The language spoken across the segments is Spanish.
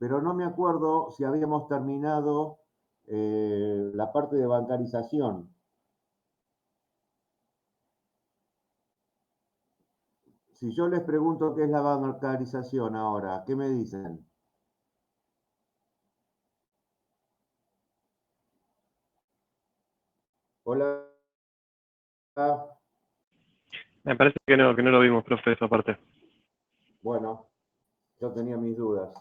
pero no me acuerdo si habíamos terminado la parte de bancarización. Si yo les pregunto qué es la bancarización ahora, ¿qué me dicen? Hola. Me parece que no lo vimos, profe, esa parte. Bueno, yo tenía mis dudas.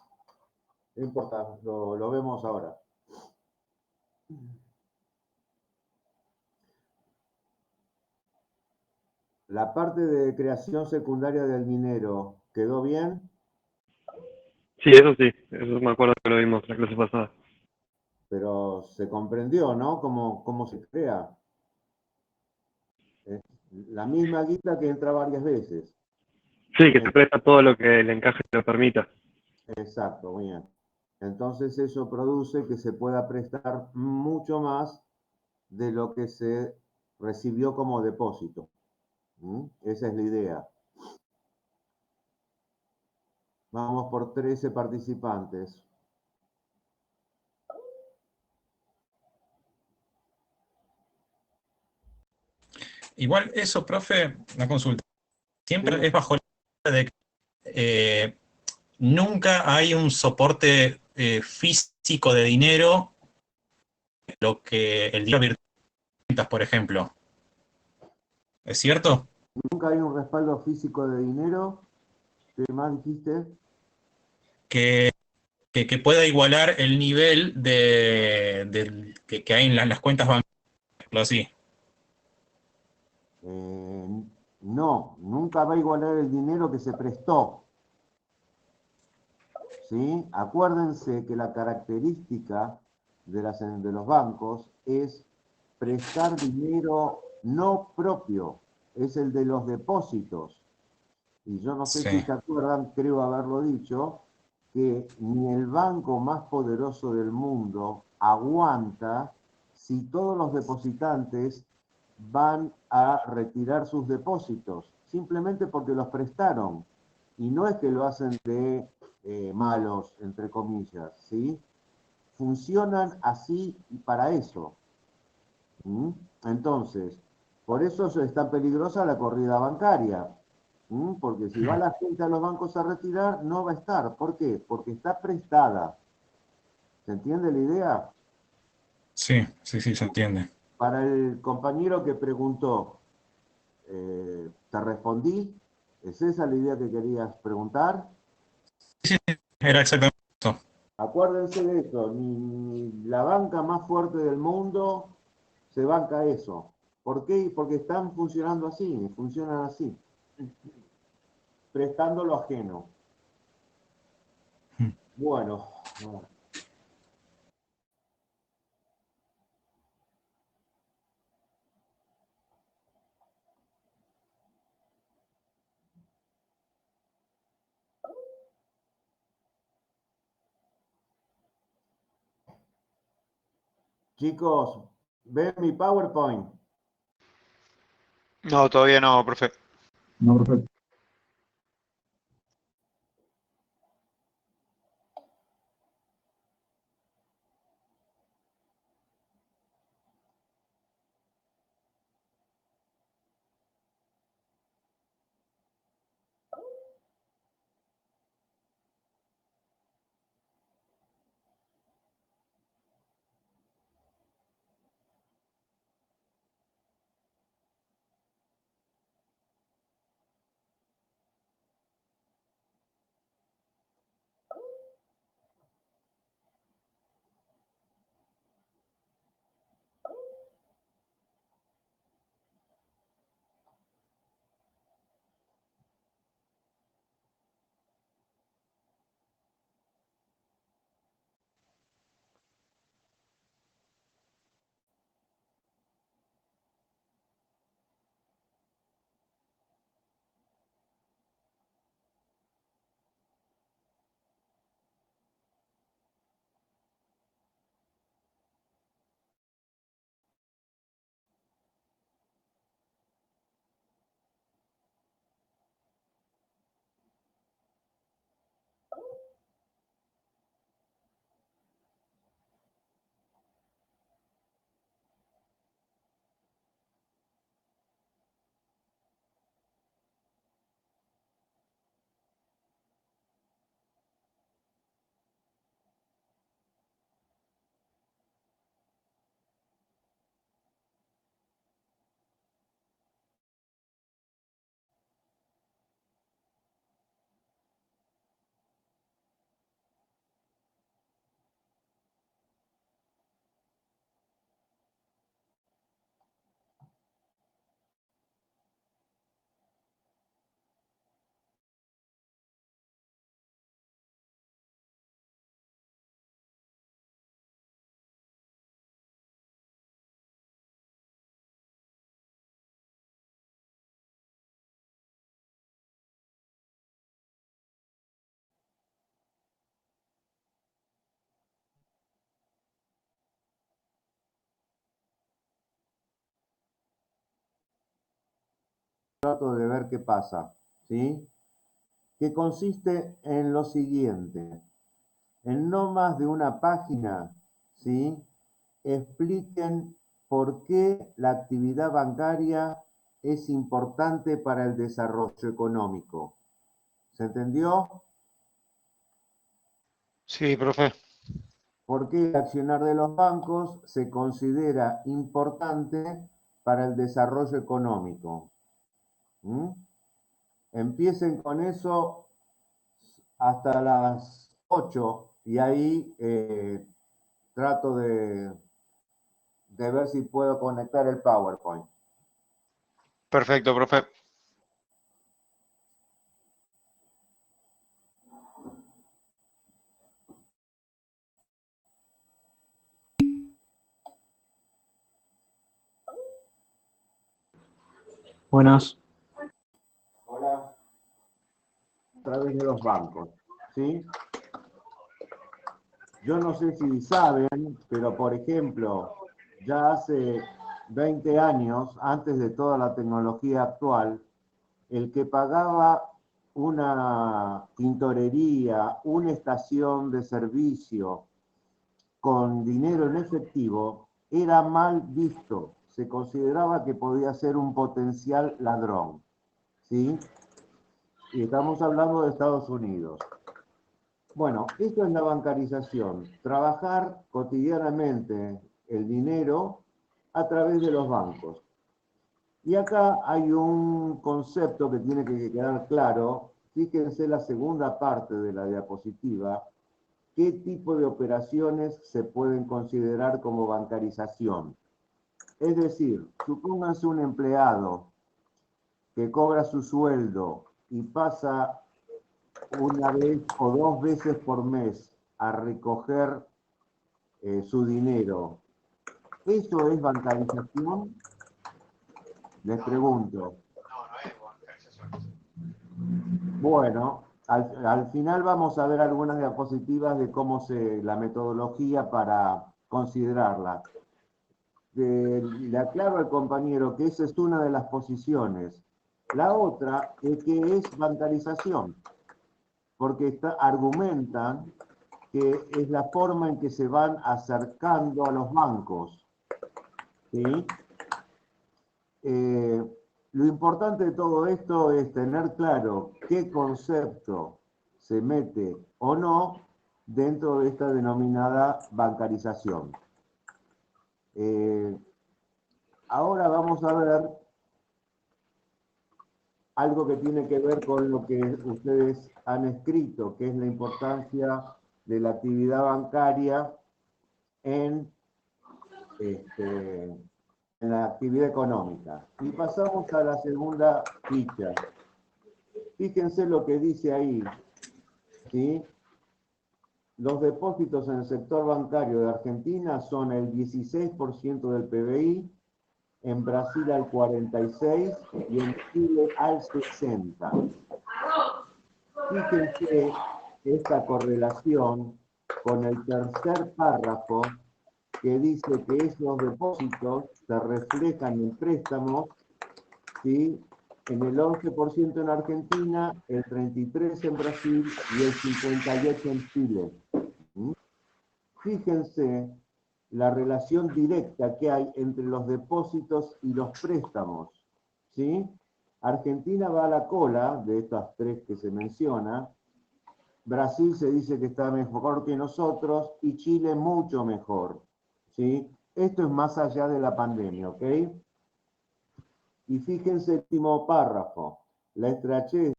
No importa, lo vemos ahora. La parte de creación secundaria del minero, ¿quedó bien? Sí, eso me acuerdo que lo vimos la clase pasada. Pero se comprendió, ¿no? Cómo se crea. Es la misma guita que entra varias veces. Sí, que se presta todo lo que el encaje lo permita. Exacto, muy bien. Entonces eso produce que se pueda prestar mucho más de lo que se recibió como depósito. Esa es la idea. Vamos por 13 participantes. Igual eso, profe, una consulta. Siempre ¿Sí? es bajo la de que nunca hay un soporte físico de dinero, lo que el dinero virtual, por ejemplo. ¿Es cierto? Nunca hay un respaldo físico de dinero. ¿Qué más dijiste? Que pueda igualar el nivel que hay en las cuentas bancarias, así. No, nunca va a igualar el dinero que se prestó. ¿Sí? Acuérdense que la característica de los bancos es prestar dinero no propio, es el de los depósitos. Y yo no sé si Sí. se acuerdan, creo haberlo dicho, que ni el banco más poderoso del mundo aguanta si todos los depositantes van a retirar sus depósitos, simplemente porque los prestaron. Y no es que lo hacen de malos, entre comillas, ¿sí? Funcionan así y para eso. ¿Mm? Entonces, por eso es tan peligrosa la corrida bancaria. Porque si va la gente a los bancos a retirar, no va a estar. ¿Por qué? Porque está prestada. ¿Se entiende la idea? Sí, se entiende. Para el compañero que preguntó, ¿te respondí? ¿Es esa la idea que querías preguntar? Sí, era exactamente eso. Acuérdense de eso, ni la banca más fuerte del mundo se banca eso. ¿Por qué? Porque están funcionando así, funcionan así, prestando lo ajeno. Bueno, chicos, ¿ven mi PowerPoint? No, todavía no, profe. No, profe. trato de ver qué pasa, ¿sí? Que consiste en lo siguiente. En no más de una página, ¿sí? Expliquen por qué la actividad bancaria es importante para el desarrollo económico. ¿Se entendió? Sí, profe. ¿Por qué el accionar de los bancos se considera importante para el desarrollo económico? ¿Mm? Empiecen con eso hasta las 8 y ahí trato de ver si puedo conectar el PowerPoint. Perfecto, profe. Buenas. Hola. A través de los bancos, ¿sí? Yo no sé si saben, pero por ejemplo, ya hace 20 años, antes de toda la tecnología actual, el que pagaba una tintorería, una estación de servicio con dinero en efectivo, era mal visto. Se consideraba que podía ser un potencial ladrón, ¿sí? Y estamos hablando de Estados Unidos. Bueno, esto es la bancarización, trabajar cotidianamente el dinero a través de los bancos. Y acá hay un concepto que tiene que quedar claro. Fíjense la segunda parte de la diapositiva. ¿Qué tipo de operaciones se pueden considerar como bancarización? Es decir, supónganse un empleado que cobra su sueldo y pasa una vez o dos veces por mes a recoger su dinero. ¿Eso es bancarización? Les pregunto. Bueno, al final vamos a ver algunas diapositivas de la metodología para considerarla. Le aclaro al compañero que esa es una de las posiciones. La otra es que es bancarización, porque argumentan que es la forma en que se van acercando a los bancos, ¿sí? Lo importante de todo esto es tener claro qué concepto se mete o no dentro de esta denominada bancarización. Ahora vamos a ver algo que tiene que ver con lo que ustedes han escrito, que es la importancia de la actividad bancaria en la actividad económica. Y pasamos a la segunda ficha. Fíjense lo que dice ahí, ¿sí? Los depósitos en el sector bancario de Argentina son el 16% del PBI, en Brasil al 46% y en Chile al 60%. Fíjense esta correlación con el tercer párrafo que dice que esos depósitos se reflejan en préstamos, ¿sí? En el 11% en Argentina, el 33% en Brasil y el 58% en Chile. ¿Mm? Fíjense la relación directa que hay entre los depósitos y los préstamos, ¿sí? Argentina va a la cola de estas tres que se menciona. Brasil se dice que está mejor que nosotros y Chile mucho mejor, ¿sí? Esto es más allá de la pandemia, ¿ok? Y fíjense el último párrafo. La estrechez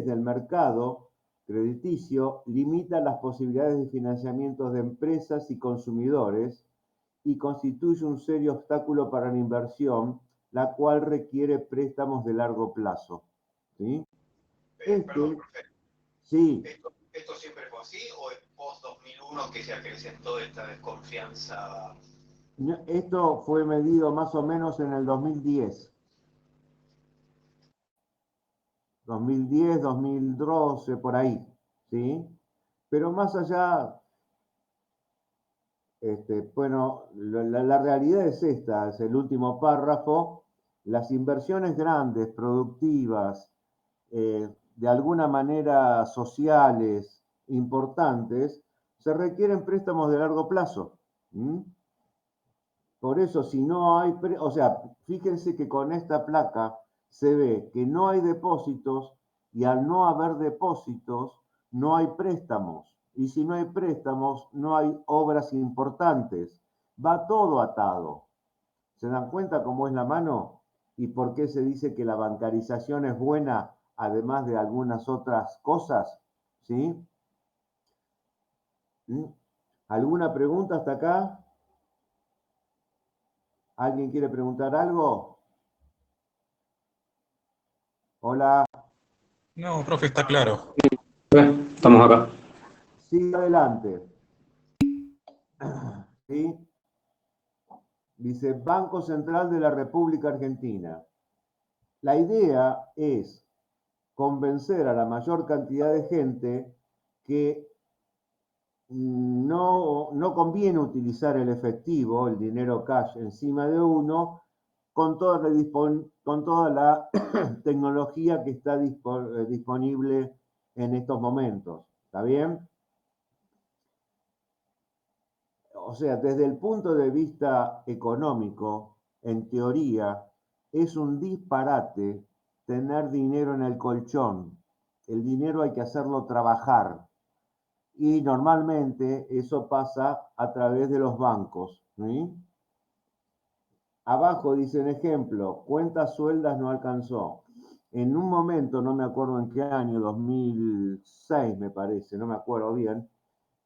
del mercado crediticio limita las posibilidades de financiamiento de empresas y consumidores y constituye un serio obstáculo para la inversión, la cual requiere préstamos de largo plazo. ¿Sí? Perdón, profe. Sí. ¿Esto siempre fue así o es post-2001 que se acrecentó esta desconfianza? Esto fue medido más o menos en el 2010. 2010, 2012, por ahí, ¿sí? Pero más allá, bueno, la realidad es esta, es el último párrafo, las inversiones grandes, productivas, de alguna manera sociales, importantes, se requieren préstamos de largo plazo. Por eso, si no hay, o sea, fíjense que con esta placa se ve que no hay depósitos y al no haber depósitos, no hay préstamos. Y si no hay préstamos, no hay obras importantes. Va todo atado. ¿Se dan cuenta cómo es la mano? ¿Y por qué se dice que la bancarización es buena, además de algunas otras cosas? ¿Sí? ¿Alguna pregunta hasta acá? ¿Alguien quiere preguntar algo? Hola. No, profe, está claro. Estamos acá. Sí, adelante. ¿Sí? Dice Banco Central de la República Argentina. La idea es convencer a la mayor cantidad de gente que no conviene utilizar el efectivo, el dinero cash encima de uno, con toda la tecnología que está disponible en estos momentos. ¿Está bien? O sea, desde el punto de vista económico, en teoría, es un disparate tener dinero en el colchón. El dinero hay que hacerlo trabajar. Y normalmente eso pasa a través de los bancos. ¿Sí? Abajo dice un ejemplo, cuentas sueldas no alcanzó. En un momento, no me acuerdo en qué año, 2006 me parece, no me acuerdo bien,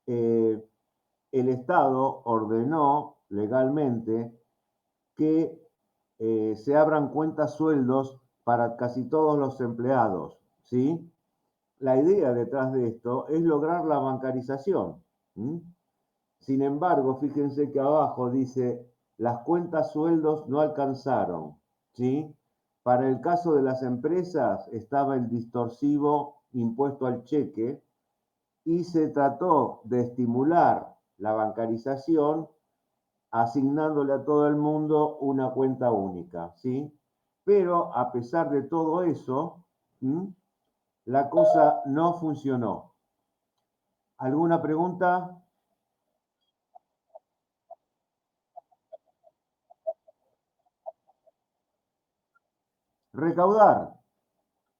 el Estado ordenó legalmente que se abran cuentas sueldos para casi todos los empleados, ¿sí? La idea detrás de esto es lograr la bancarización. Sin embargo, fíjense que abajo dice, las cuentas sueldos no alcanzaron, ¿sí? Para el caso de las empresas estaba el distorsivo impuesto al cheque y se trató de estimular la bancarización asignándole a todo el mundo una cuenta única, ¿sí? Pero a pesar de todo eso, la cosa no funcionó. ¿Alguna pregunta? Recaudar.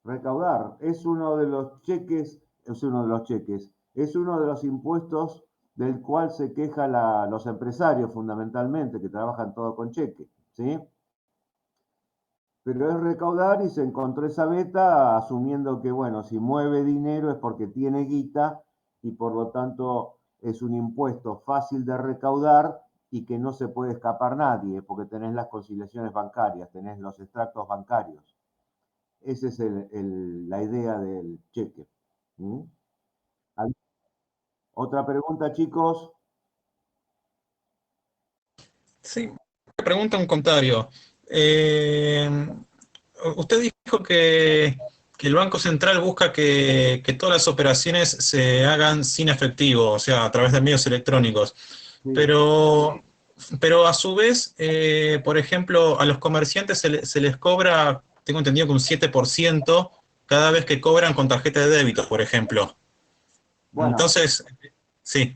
Recaudar es uno de los cheques, es uno de los impuestos del cual se quejan los empresarios fundamentalmente, que trabajan todo con cheque, ¿sí? Pero es recaudar y se encontró esa beta asumiendo que, bueno, si mueve dinero es porque tiene guita y por lo tanto es un impuesto fácil de recaudar y que no se puede escapar nadie, porque tenés las conciliaciones bancarias, tenés los extractos bancarios. Esa es la idea del cheque. ¿Otra pregunta, chicos? Sí, pregunta un comentario. Usted dijo que el Banco Central busca que todas las operaciones se hagan sin efectivo, o sea, a través de medios electrónicos. Sí. Pero a su vez, por ejemplo, a los comerciantes se les cobra, tengo entendido que un 7% cada vez que cobran con tarjeta de débito, por ejemplo. Bueno, Entonces, sí.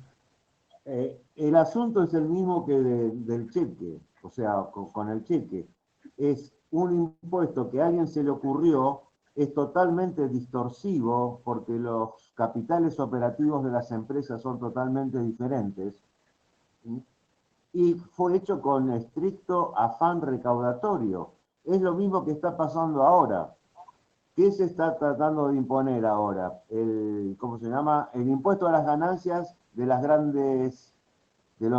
el asunto es el mismo que del cheque, o sea, con el cheque. Es un impuesto que a alguien se le ocurrió, es totalmente distorsivo porque los capitales operativos de las empresas son totalmente diferentes y fue hecho con estricto afán recaudatorio. Es lo mismo que está pasando ahora. ¿Qué se está tratando de imponer ahora? ¿Cómo se llama? El impuesto a las ganancias de los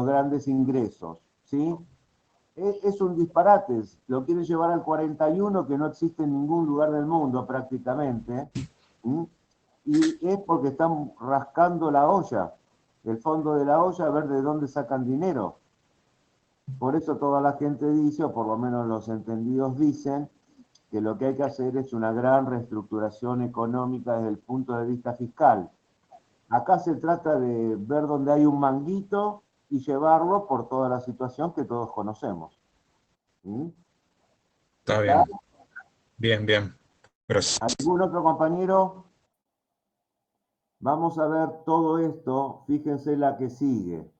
grandes ingresos, ¿sí? Es un disparate, lo quieren llevar al 41 que no existe en ningún lugar del mundo prácticamente, ¿sí? Y es porque están rascando la olla, el fondo de la olla, a ver de dónde sacan dinero. Por eso toda la gente dice, o por lo menos los entendidos dicen, que lo que hay que hacer es una gran reestructuración económica desde el punto de vista fiscal. Acá se trata de ver dónde hay un manguito y llevarlo por toda la situación que todos conocemos. ¿Mm? Está bien. Bien, bien. Pero ¿Algún otro compañero? Vamos a ver todo esto, fíjense la que sigue.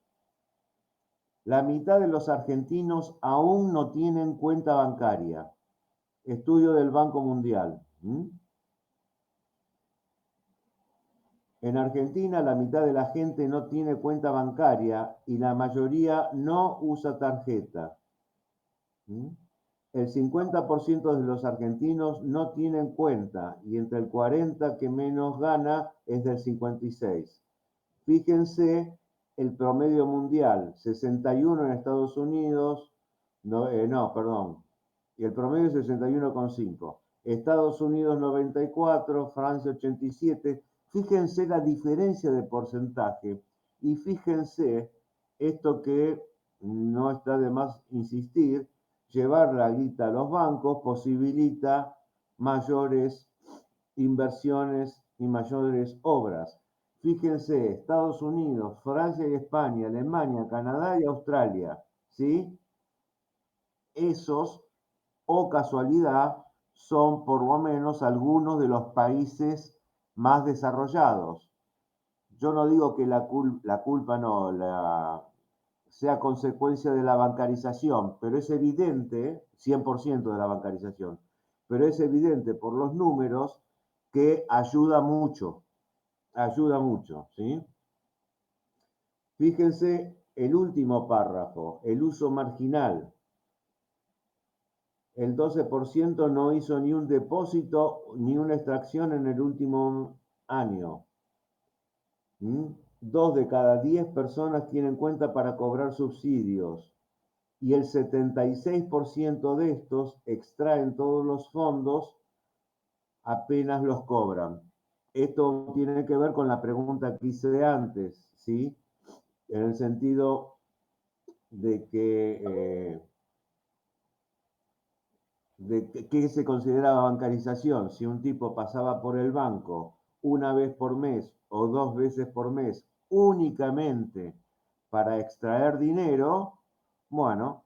La mitad de los argentinos aún no tienen cuenta bancaria. Estudio del Banco Mundial. En Argentina, la mitad de la gente no tiene cuenta bancaria y la mayoría no usa tarjeta. El 50% de los argentinos no tienen cuenta y entre el 40% que menos gana es del 56%. Fíjense el promedio mundial, 61 en Estados Unidos, y el promedio es 61,5. Estados Unidos 94, Francia 87. Fíjense la diferencia de porcentaje y fíjense esto que no está de más insistir, llevar la guita a los bancos posibilita mayores inversiones y mayores obras. Fíjense, Estados Unidos, Francia y España, Alemania, Canadá y Australia, ¿sí? Esos, o casualidad, son por lo menos algunos de los países más desarrollados. Yo no digo que la culpa no, sea consecuencia de la bancarización, pero es evidente, 100% de la bancarización, pero es evidente por los números que ayuda mucho, ¿sí? Fíjense el último párrafo, el uso marginal. El 12% no hizo ni un depósito ni una extracción en el último año. 2 de cada 10 personas tienen cuenta para cobrar subsidios y el 76% de estos extraen todos los fondos apenas los cobran. Esto tiene que ver con la pregunta que hice antes, ¿sí? En el sentido de que ¿qué se consideraba bancarización? Si un tipo pasaba por el banco una vez por mes o 2 veces por mes únicamente para extraer dinero, bueno,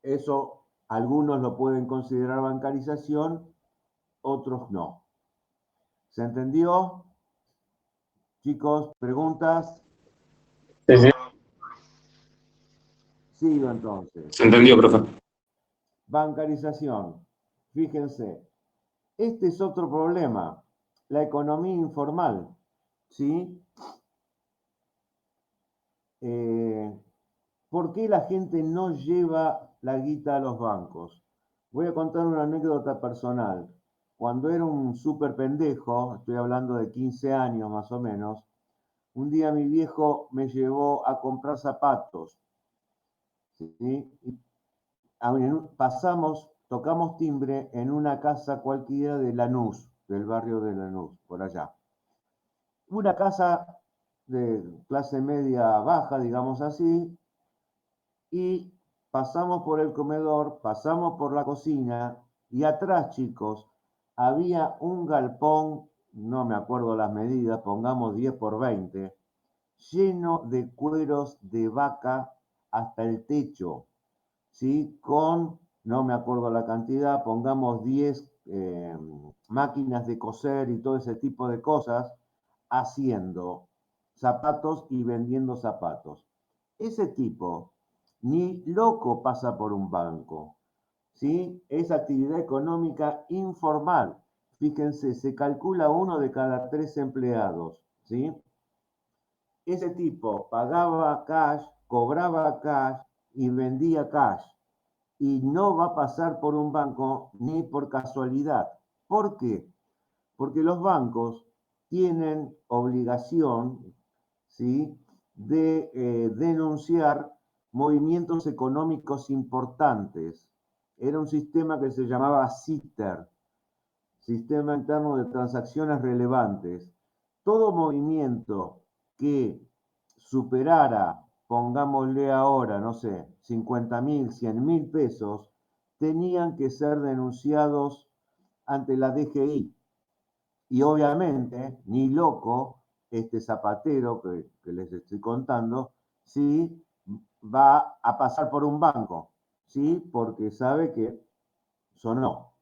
eso algunos lo pueden considerar bancarización, otros no. ¿Se entendió? Chicos, ¿preguntas? Sí, sí. Sigo entonces. Se entendió, profe. Bancarización. Fíjense, este es otro problema, la economía informal, ¿sí? ¿Por qué la gente no lleva la guita a los bancos? Voy a contar una anécdota personal. Cuando era un súper pendejo, estoy hablando de 15 años más o menos, un día mi viejo me llevó a comprar zapatos, ¿sí? Tocamos timbre en una casa cualquiera de Lanús, del barrio de Lanús, por allá. Una casa de clase media baja, digamos así, y pasamos por el comedor, pasamos por la cocina, y atrás, chicos, había un galpón, no me acuerdo las medidas, pongamos 10 por 20, lleno de cueros de vaca hasta el techo, ¿sí? Con, no me acuerdo la cantidad, pongamos 10 máquinas de coser y todo ese tipo de cosas, haciendo zapatos y vendiendo zapatos. Ese tipo ni loco pasa por un banco, ¿sí? Es actividad económica informal. Fíjense, se calcula 1 de cada 3 empleados, ¿sí? Ese tipo pagaba cash, cobraba cash y vendía cash. Y no va a pasar por un banco ni por casualidad. ¿Por qué? Porque los bancos tienen obligación, ¿sí?, de denunciar movimientos económicos importantes. Era un sistema que se llamaba SITER, Sistema Interno de Transacciones Relevantes. Todo movimiento que superara, pongámosle ahora, no sé, 50.000, 100.000 pesos, tenían que ser denunciados ante la DGI. Y obviamente, ni loco, este zapatero que les estoy contando, ¿sí?, va a pasar por un banco, ¿sí? Porque sabe que sonó.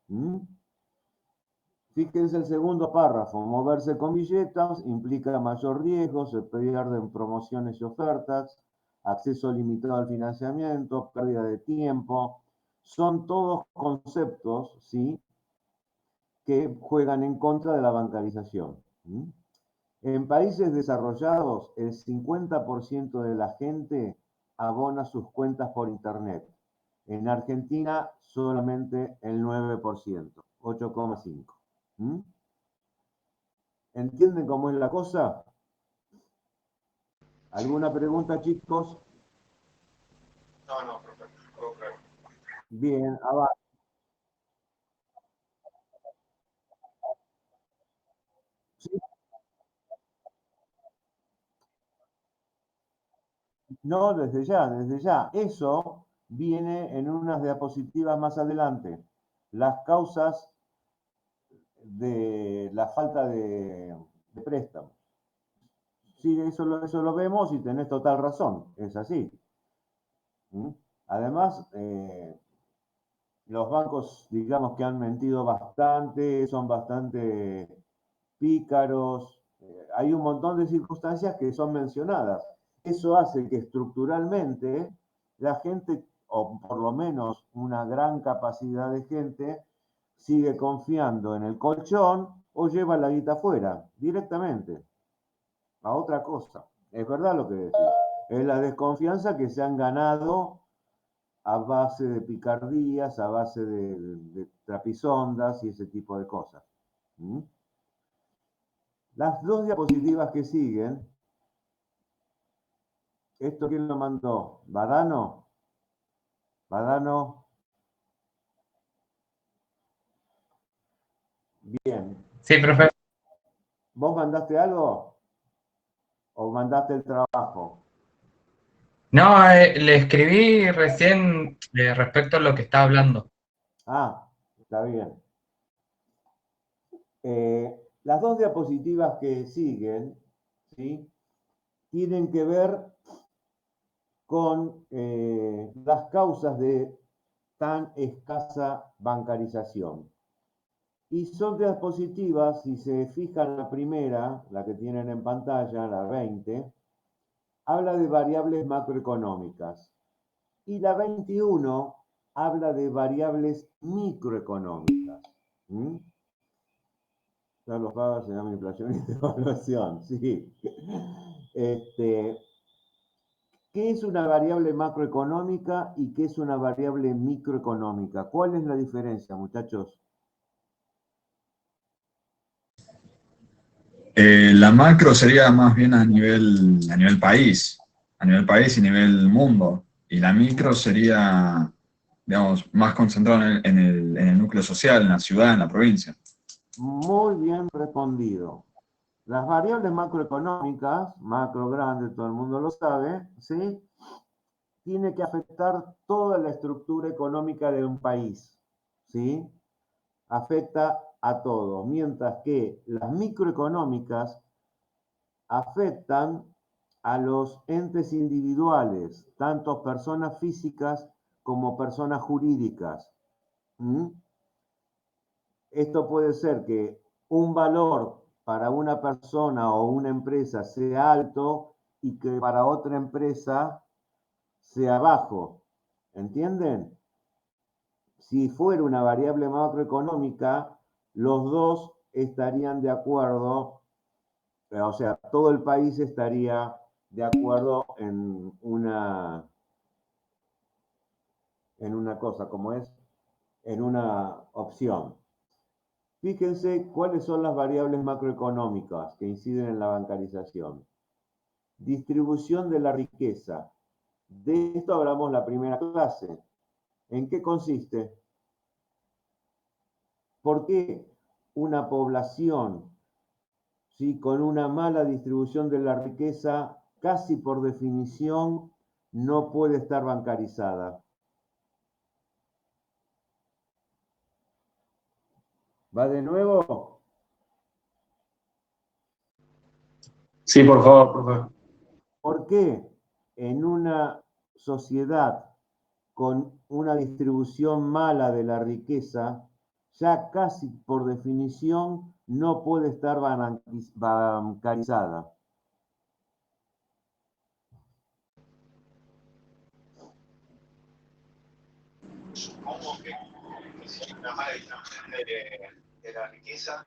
Fíjense el segundo párrafo. Moverse con billetas implica mayor riesgo, se pierden promociones y ofertas, acceso limitado al financiamiento, pérdida de tiempo. Son todos conceptos, ¿sí?, que juegan en contra de la bancarización. En países desarrollados, el 50% de la gente abona sus cuentas por Internet. En Argentina, solamente el 9%, 8,5%. ¿Entienden cómo es la cosa? ¿Alguna pregunta, chicos? No, perfecto. Bien, abajo. ¿Sí? No, desde ya, desde ya. Eso viene en unas diapositivas más adelante. Las causas de la falta de préstamo. Sí, eso lo vemos y tenés total razón, es así. Además, los bancos, digamos que han mentido bastante, son bastante pícaros, hay un montón de circunstancias que son mencionadas. Eso hace que estructuralmente la gente, o por lo menos una gran capacidad de gente, sigue confiando en el colchón o lleva la guita afuera, directamente, a otra cosa. Es verdad lo que decís. Es la desconfianza que se han ganado a base de picardías, a base de trapisondas y ese tipo de cosas. Las dos diapositivas que siguen, ¿esto quién lo mandó? ¿Badano? ¿Badano? Bien. Sí, profe. ¿Vos mandaste algo? ¿O mandaste el trabajo? No, le escribí recién respecto a lo que está hablando. Ah, está bien. Las dos diapositivas que siguen, ¿sí?, tienen que ver con las causas de tan escasa bancarización. Y son diapositivas, si se fijan la primera, la que tienen en pantalla, la 20, habla de variables macroeconómicas. Y la 21 habla de variables microeconómicas. Ya los pagas se llama inflación y devaluación, sí. ¿Qué es una variable macroeconómica y qué es una variable microeconómica? ¿Cuál es la diferencia, muchachos? La macro sería más bien a nivel país y nivel mundo. Y la micro sería, digamos, más concentrado en el núcleo social, en la ciudad, en la provincia. Muy bien respondido. Las variables macroeconómicas, macro grande, todo el mundo lo sabe, ¿sí?, tiene que afectar toda la estructura económica de un país, ¿sí? Afecta a todo, mientras que las microeconómicas afectan a los entes individuales, tanto personas físicas como personas jurídicas. Esto puede ser que un valor para una persona o una empresa sea alto y que para otra empresa sea bajo. ¿Entienden? Si fuera una variable macroeconómica, los dos estarían de acuerdo, o sea, todo el país estaría de acuerdo en una cosa, como es, en una opción. Fíjense cuáles son las variables macroeconómicas que inciden en la bancarización. Distribución de la riqueza. De esto hablamos la primera clase. ¿En qué consiste? ¿Por qué una población, ¿sí?, con una mala distribución de la riqueza, casi por definición, no puede estar bancarizada? ¿Va de nuevo? Sí, por favor, profe. ¿Por qué en una sociedad con una distribución mala de la riqueza, ya casi por definición no puede estar bancarizada. Supongo que si hay una mala distribución de la riqueza,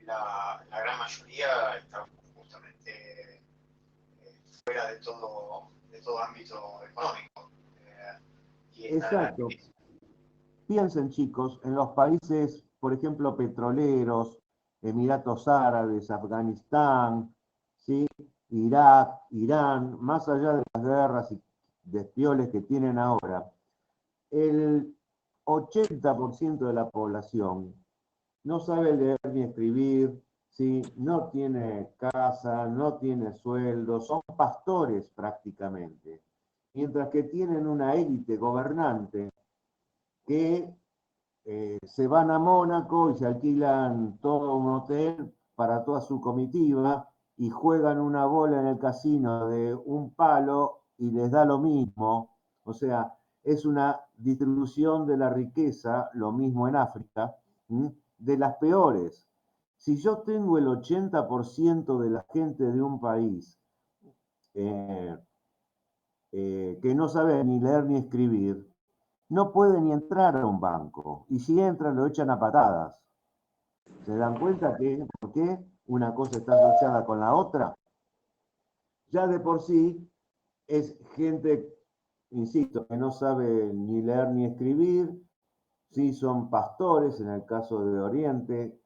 la gran mayoría está justamente fuera de todo ámbito económico. Y Exacto. Piensen, chicos, en los países, por ejemplo, petroleros, Emiratos Árabes, Afganistán, ¿sí? Irak, Irán, más allá de las guerras y despioles que tienen ahora, el 80% de la población no sabe leer ni escribir, ¿sí? No tiene casa, no tiene sueldo, son pastores prácticamente, mientras que tienen una élite gobernante que se van a Mónaco y se alquilan todo un hotel para toda su comitiva y juegan una bola en el casino de un palo y les da lo mismo. O sea, es una distribución de la riqueza, lo mismo en África, de las peores. Si yo tengo el 80% de la gente de un país eh, que no sabe ni leer ni escribir, no puede ni entrar a un banco. Y si entran, lo echan a patadas. ¿Se dan cuenta que por qué una cosa está asociada con la otra? Ya de por sí es gente, insisto, que no sabe ni leer ni escribir, sí son pastores en el caso de Oriente.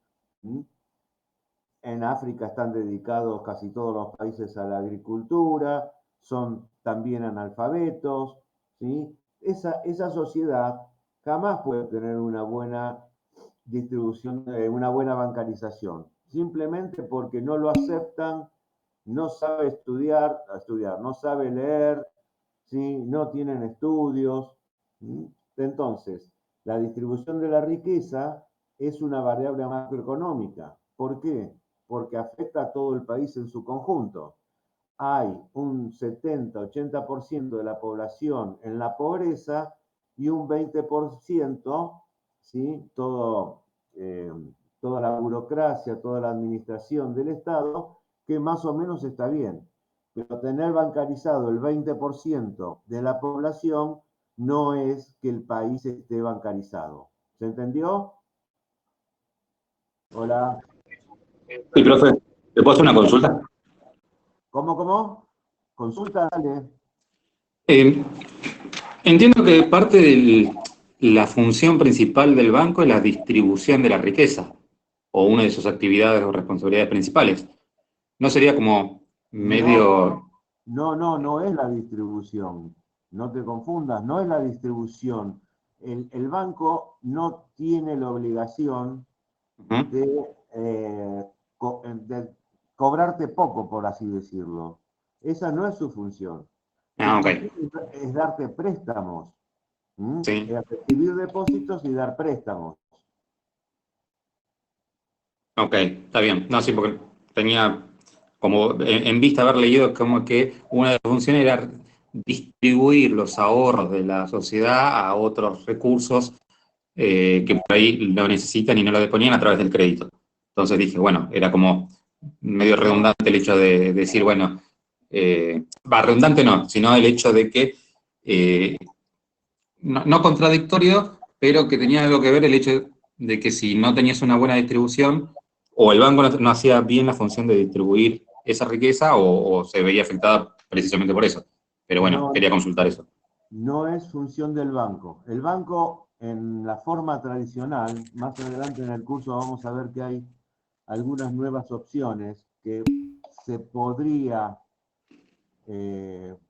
En África están dedicados casi todos los países a la agricultura, son también analfabetos, ¿sí? Esa sociedad jamás puede tener una buena distribución, una buena bancarización, simplemente porque no lo aceptan, no sabe estudiar, no sabe leer, ¿sí? No tienen estudios. ¿Sí? Entonces, la distribución de la riqueza es una variable macroeconómica. ¿Por qué? Porque afecta a todo el país en su conjunto. Hay un 70-80% de la población en la pobreza y un 20%, ¿sí? Toda la burocracia, toda la administración del Estado, que más o menos está bien. Pero tener bancarizado el 20% de la población no es que el país esté bancarizado. ¿Se entendió? Hola. Sí, profe, ¿le puedo hacer una consulta? ¿Cómo? Consulta, dale. Entiendo que parte de la función principal del banco es la distribución de la riqueza, o una de sus actividades o responsabilidades principales. ¿No sería como medio... No es la distribución. No te confundas, no es la distribución. El banco no tiene la obligación de cobrarte poco, por así decirlo. Esa no es su función. Su Ah, ok, función es darte préstamos, sí, es recibir depósitos y dar préstamos. ok, está bien. No, sí, porque tenía como en vista haber leído como que una de las funciones era distribuir los ahorros de la sociedad a otros recursos que por ahí lo necesitan y no lo deponían a través del crédito. Entonces dije, bueno, era como medio redundante el hecho de decir, bueno, redundante no, sino el hecho de que, no contradictorio, pero que tenía algo que ver el hecho de que si no tenías una buena distribución, o el banco no hacía bien la función de distribuir esa riqueza, o se veía afectada precisamente por eso. Pero bueno, No, quería consultar eso. no es función del banco. El banco, en la forma tradicional, más adelante en el curso vamos a ver que hay algunas nuevas opciones que se podría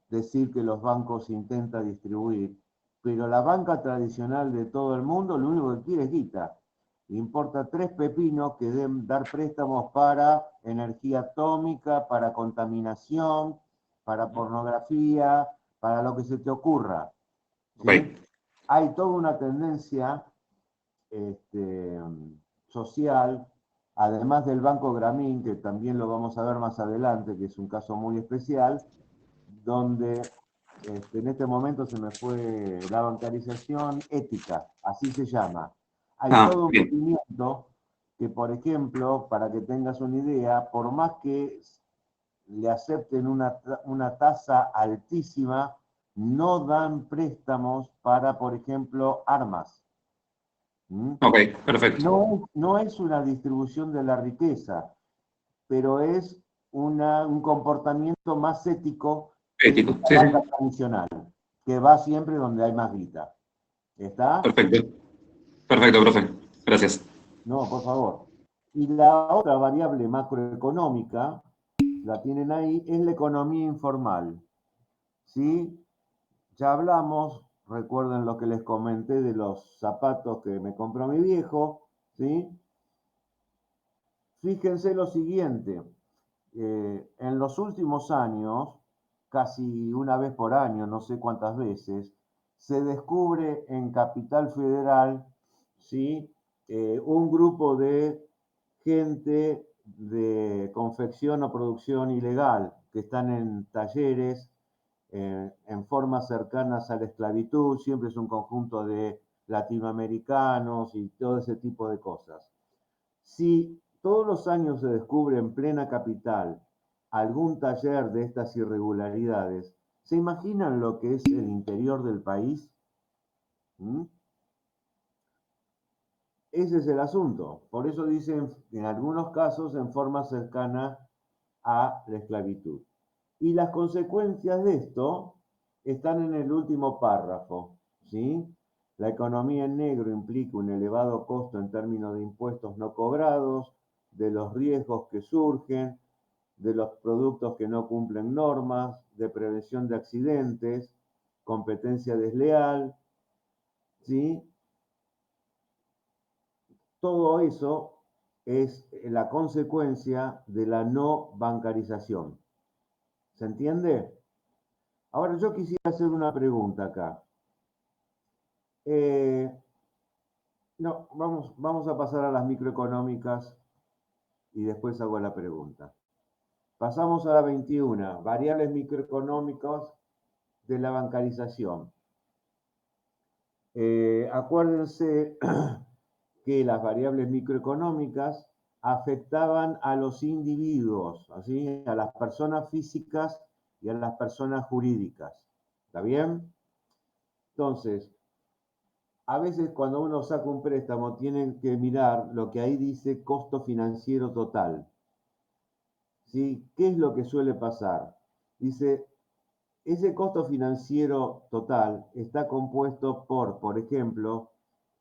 decir que los bancos intentan distribuir, pero la banca tradicional de todo el mundo lo único que quiere es guita. Importa tres pepinos que deben dar préstamos para energía atómica, para contaminación, para pornografía, para lo que se te ocurra. Ok, ¿Sí? Hay toda una tendencia social, además del Banco Gramín, que también lo vamos a ver más adelante, que es un caso muy especial, donde en este momento se me fue la bancarización ética, así se llama. Hay Ah, todo un bien. movimiento que, por ejemplo, para que tengas una idea, por más que le acepten una tasa altísima, no dan préstamos para, por ejemplo, armas. ¿Mm? Ok, perfecto. No es una distribución de la riqueza, pero es un comportamiento más ético que Ético, la sí, sí. banca tradicional, que va siempre donde hay más guita. ¿Está? Perfecto. Perfecto, profe. Gracias. No, por favor. Y la otra variable macroeconómica, la tienen ahí, es la economía informal. ¿Sí? Ya hablamos, recuerden lo que les comenté de los zapatos que me compró mi viejo, ¿sí? Fíjense lo siguiente, en los últimos años, casi una vez por año, no sé cuántas veces, se descubre en Capital Federal, ¿sí? Un grupo de gente de confección o producción ilegal que están en talleres en formas cercanas a la esclavitud, siempre es un conjunto de latinoamericanos y todo ese tipo de cosas. Si todos los años se descubre en plena capital algún taller de estas irregularidades, ¿se imaginan lo que es el interior del país? ¿Mm? Ese es el asunto. Por eso dicen, en algunos casos, en forma cercana a la esclavitud. Y las consecuencias de esto están en el último párrafo, ¿sí? La economía en negro implica un elevado costo en términos de impuestos no cobrados, de los riesgos que surgen, de los productos que no cumplen normas, de prevención de accidentes, competencia desleal, ¿sí? Todo eso es la consecuencia de la no bancarización. ¿Se entiende? Ahora yo quisiera hacer una pregunta acá. No, vamos a pasar a las microeconómicas y después hago la pregunta. Pasamos a la 21, variables microeconómicas de la bancarización. Acuérdense que las variables microeconómicas afectaban a los individuos, ¿así? A las personas físicas y a las personas jurídicas. ¿Está bien? Entonces, a veces cuando uno saca un préstamo tienen que mirar lo que ahí dice costo financiero total. ¿Sí? ¿Qué es lo que suele pasar? Dice, ese costo financiero total está compuesto por ejemplo,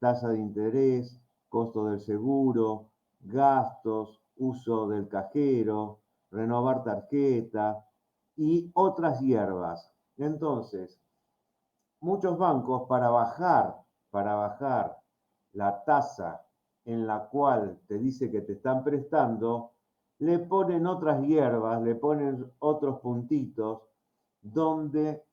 tasa de interés, costo del seguro, gastos, uso del cajero, renovar tarjeta y otras hierbas. Entonces, muchos bancos para bajar la tasa en la cual te dice que te están prestando, le ponen otras hierbas, le ponen otros puntitos donde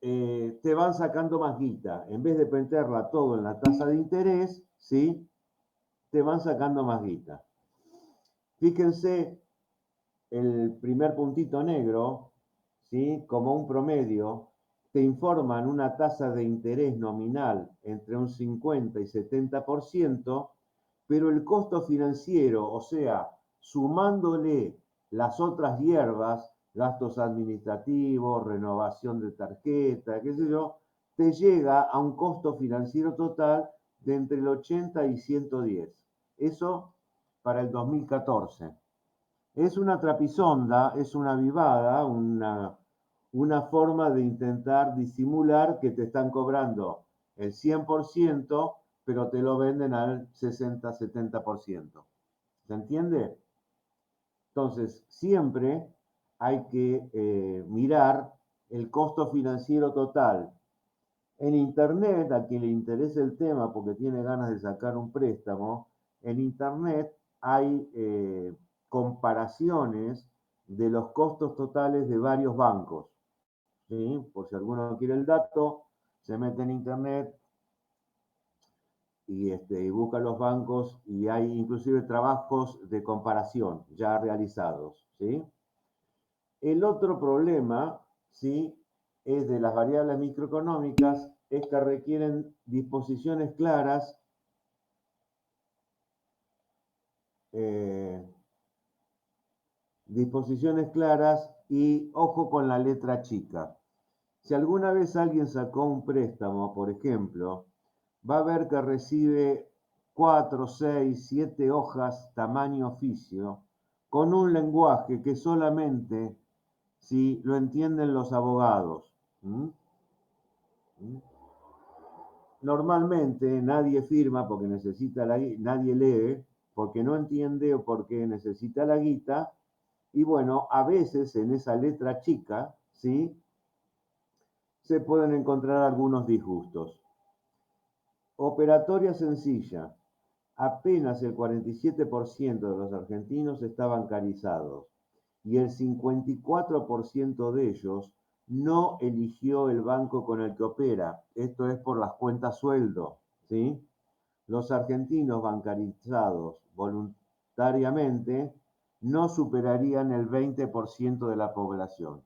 te van sacando más guita. En vez de meterla todo en la tasa de interés, ¿sí? Te van sacando más guita. Fíjense el primer puntito negro, ¿sí? Como un promedio, te informan una tasa de interés nominal entre un 50 y 70%, pero el costo financiero, o sea, sumándole las otras hierbas, gastos administrativos, renovación de tarjeta, qué sé yo, te llega a un costo financiero total de entre el 80 y 110. Eso para el 2014. Es una trapisonda, es una vivada, una forma de intentar disimular que te están cobrando el 100%, pero te lo venden al 60-70%. ¿Se entiende? Entonces, siempre hay que mirar el costo financiero total. En Internet, a quien le interese el tema porque tiene ganas de sacar un préstamo, en Internet hay comparaciones de los costos totales de varios bancos. ¿Sí? Por si alguno quiere el dato, se mete en Internet y busca los bancos y hay inclusive trabajos de comparación ya realizados. ¿Sí? El otro problema, ¿sí? es de las variables microeconómicas es que requieren disposiciones claras, y ojo con la letra chica. Si alguna vez alguien sacó un préstamo, por ejemplo, va a ver que recibe 4, 6, 7 hojas tamaño oficio, con un lenguaje que solamente si lo entienden los abogados. Normalmente nadie firma porque necesita nadie lee porque no entiende o porque necesita la guita. Y bueno, a veces en esa letra chica, ¿sí?, se pueden encontrar algunos disgustos. Operatoria sencilla. Apenas el 47% de los argentinos está bancarizados y el 54% de ellos no eligió el banco con el que opera. Esto es por las cuentas sueldo, ¿sí? Los argentinos bancarizados voluntariamente no superarían el 20% de la población.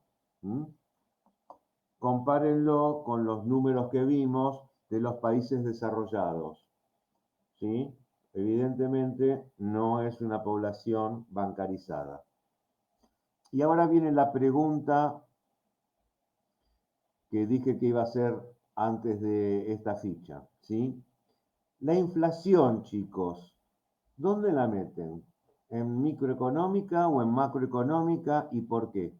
Compárenlo con los números que vimos de los países desarrollados, ¿sí? Evidentemente no es una población bancarizada. Y ahora viene la pregunta que dije que iba a hacer antes de esta ficha, ¿sí? La inflación, chicos, ¿dónde la meten? ¿En microeconómica o en macroeconómica y por qué?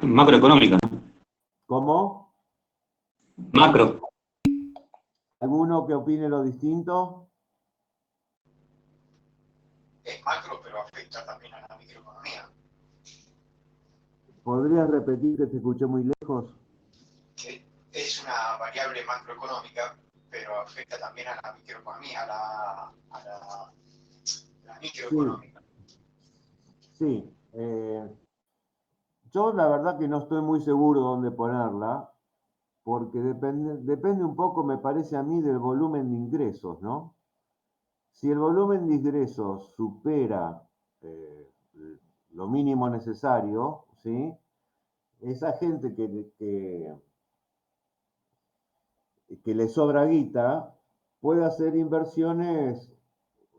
Macroeconómica, ¿no? ¿Cómo? Macro. ¿Alguno que opine lo distinto? Es macro, pero afecta también a la microeconomía. ¿Podrías repetir que te escuché muy lejos? Que es una variable macroeconómica, pero afecta también a la microeconomía, a la microeconómica. Sí. Yo la verdad que no estoy muy seguro dónde ponerla, porque depende un poco, me parece a mí, del volumen de ingresos, ¿no? Si el volumen de ingresos supera lo mínimo necesario, ¿sí?, esa gente que le sobra guita puede hacer inversiones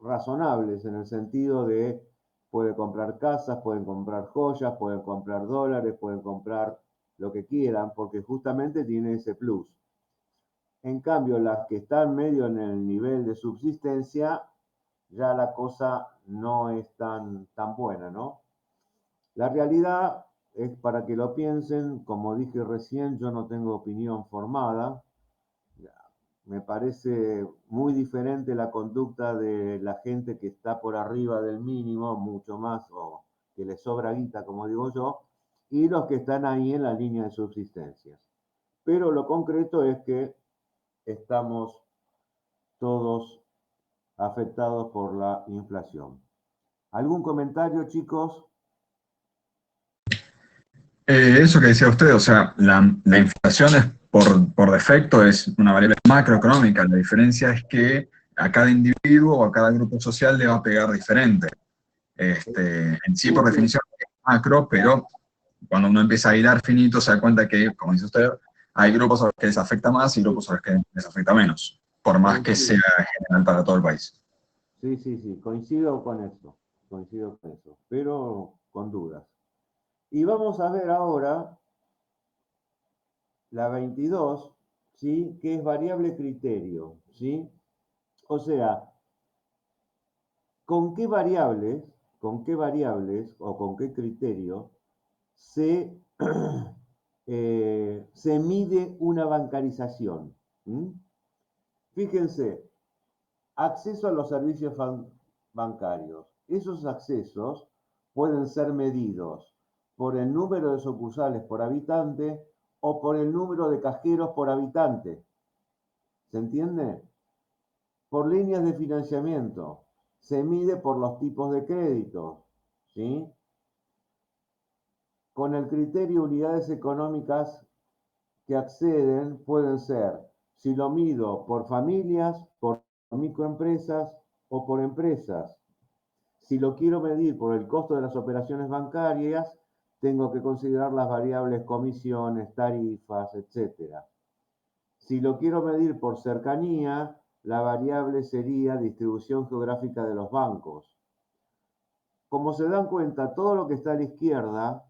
razonables en el sentido de puede comprar casas, pueden comprar joyas, pueden comprar dólares, pueden comprar lo que quieran, porque justamente tiene ese plus. En cambio, las que están medio en el nivel de subsistencia, ya la cosa no es tan buena, ¿no? La realidad es, para que lo piensen, como dije recién, yo no tengo opinión formada. Me parece muy diferente la conducta de la gente que está por arriba del mínimo, mucho más, o que le sobra guita, como digo yo, y los que están ahí en la línea de subsistencias. Pero lo concreto es que estamos todos afectados por la inflación. ¿Algún comentario, chicos? Eso que decía usted, o sea, la inflación es por defecto es una variable macroeconómica. La diferencia es que a cada individuo o a cada grupo social le va a pegar diferente. En sí, por definición, es macro, pero cuando uno empieza a hilar finito, se da cuenta que, como dice usted, hay grupos a los que les afecta más y grupos a los que les afecta menos, por más que sea general para todo el país. Sí, coincido con eso, pero con dudas. Y vamos a ver ahora la 22, ¿sí?, que es variable criterio, ¿sí? O sea, ¿con qué variables o con qué criterio se, se mide una bancarización? Fíjense, acceso a los servicios bancarios. Esos accesos pueden ser medidos por el número de sucursales por habitante o por el número de cajeros por habitante. ¿Se entiende? Por líneas de financiamiento. Se mide por los tipos de crédito, ¿sí? Con el criterio unidades económicas que acceden pueden ser, si lo mido por familias, por microempresas o por empresas. Si lo quiero medir por el costo de las operaciones bancarias, tengo que considerar las variables comisiones, tarifas, etc. Si lo quiero medir por cercanía, la variable sería distribución geográfica de los bancos. Como se dan cuenta, todo lo que está a la izquierda,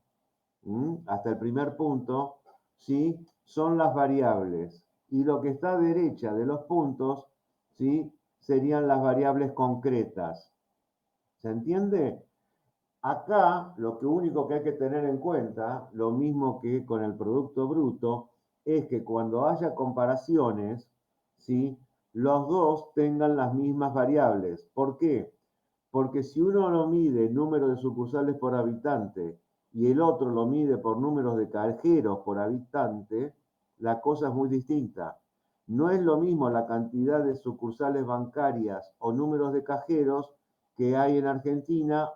hasta el primer punto, ¿sí?, son las variables. Y lo que está a derecha de los puntos, ¿sí?, serían las variables concretas. ¿Se entiende? Acá lo único que hay que tener en cuenta, lo mismo que con el Producto Bruto, es que cuando haya comparaciones, ¿sí?, los dos tengan las mismas variables. ¿Por qué? Porque si uno lo mide en número de sucursales por habitante y el otro lo mide por números de cajeros por habitante, la cosa es muy distinta. No es lo mismo la cantidad de sucursales bancarias o números de cajeros que hay en Argentina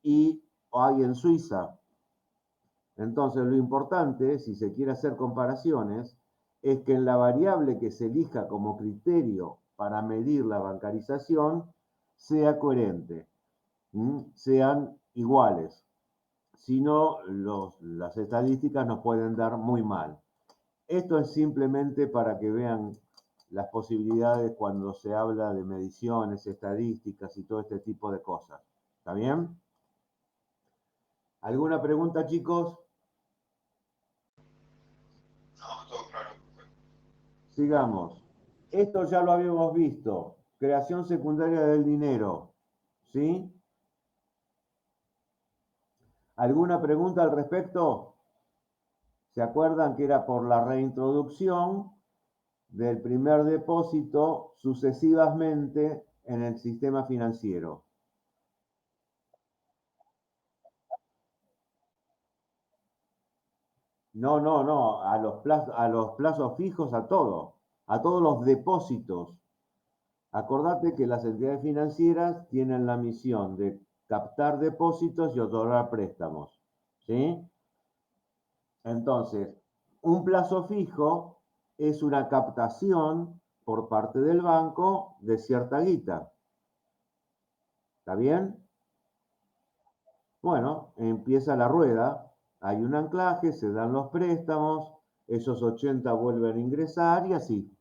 y hay en Suiza. Entonces, lo importante, si se quiere hacer comparaciones, es que en la variable que se elija como criterio para medir la bancarización sea coherente, sean iguales. Si no, las estadísticas nos pueden dar muy mal. Esto es simplemente para que vean las posibilidades cuando se habla de mediciones, estadísticas y todo este tipo de cosas. ¿Está bien? ¿Alguna pregunta, chicos? No, todo claro. Sigamos. Esto ya lo habíamos visto. Creación secundaria del dinero. ¿Sí? ¿Alguna pregunta al respecto? ¿Se acuerdan que era por la reintroducción del primer depósito sucesivamente en el sistema financiero? No, a los plazos fijos, a todos los depósitos. Acordate que las entidades financieras tienen la misión de captar depósitos y otorgar préstamos, ¿sí? Entonces, un plazo fijo es una captación por parte del banco de cierta guita. ¿Está bien? Bueno, empieza la rueda, hay un anclaje, se dan los préstamos, esos 80 vuelven a ingresar y así.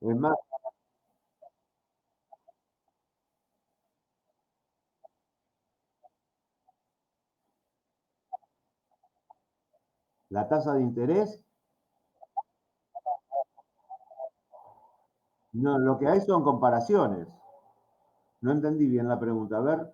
Es más, la tasa de interés, no, lo que hay son comparaciones. No entendí bien la pregunta. A ver,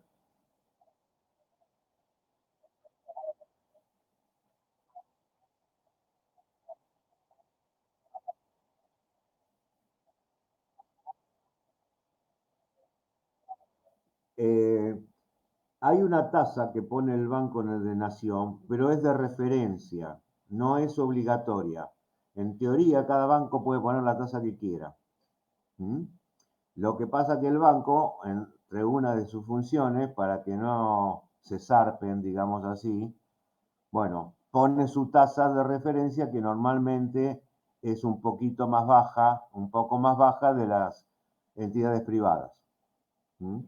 eh, hay una tasa que pone el Banco de Nación, pero es de referencia, no es obligatoria. En teoría, cada banco puede poner la tasa que quiera. ¿Mm? Lo que pasa que el banco, entre una de sus funciones, para que no se zarpen, digamos así, bueno, pone su tasa de referencia que normalmente es un poquito más baja, un poco más baja de las entidades privadas. ¿Mm?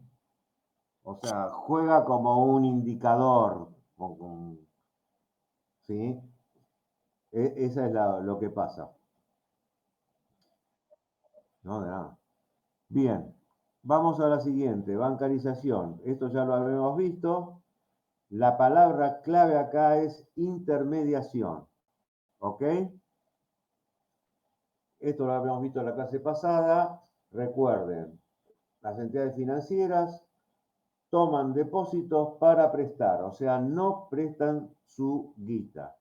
O sea, juega como un indicador, ¿sí? Esa es lo que pasa. No, de nada. Bien, vamos a la siguiente, bancarización. Esto ya lo habíamos visto. La palabra clave acá es intermediación. ¿Ok? Esto lo habíamos visto en la clase pasada. Recuerden, las entidades financieras toman depósitos para prestar, o sea, no prestan su guita,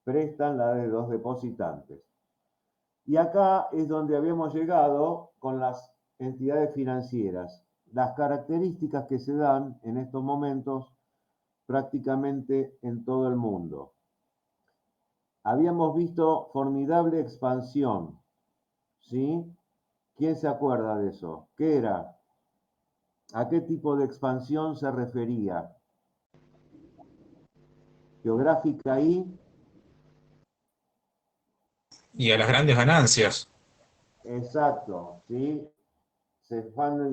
prestan la de los depositantes. Y acá es donde habíamos llegado con las entidades financieras, las características que se dan en estos momentos prácticamente en todo el mundo. Habíamos visto formidable expansión, ¿sí? ¿Quién se acuerda de eso? ¿Qué era? ¿A qué tipo de expansión se refería? Geográfica y Y a las grandes ganancias. exacto, ¿sí?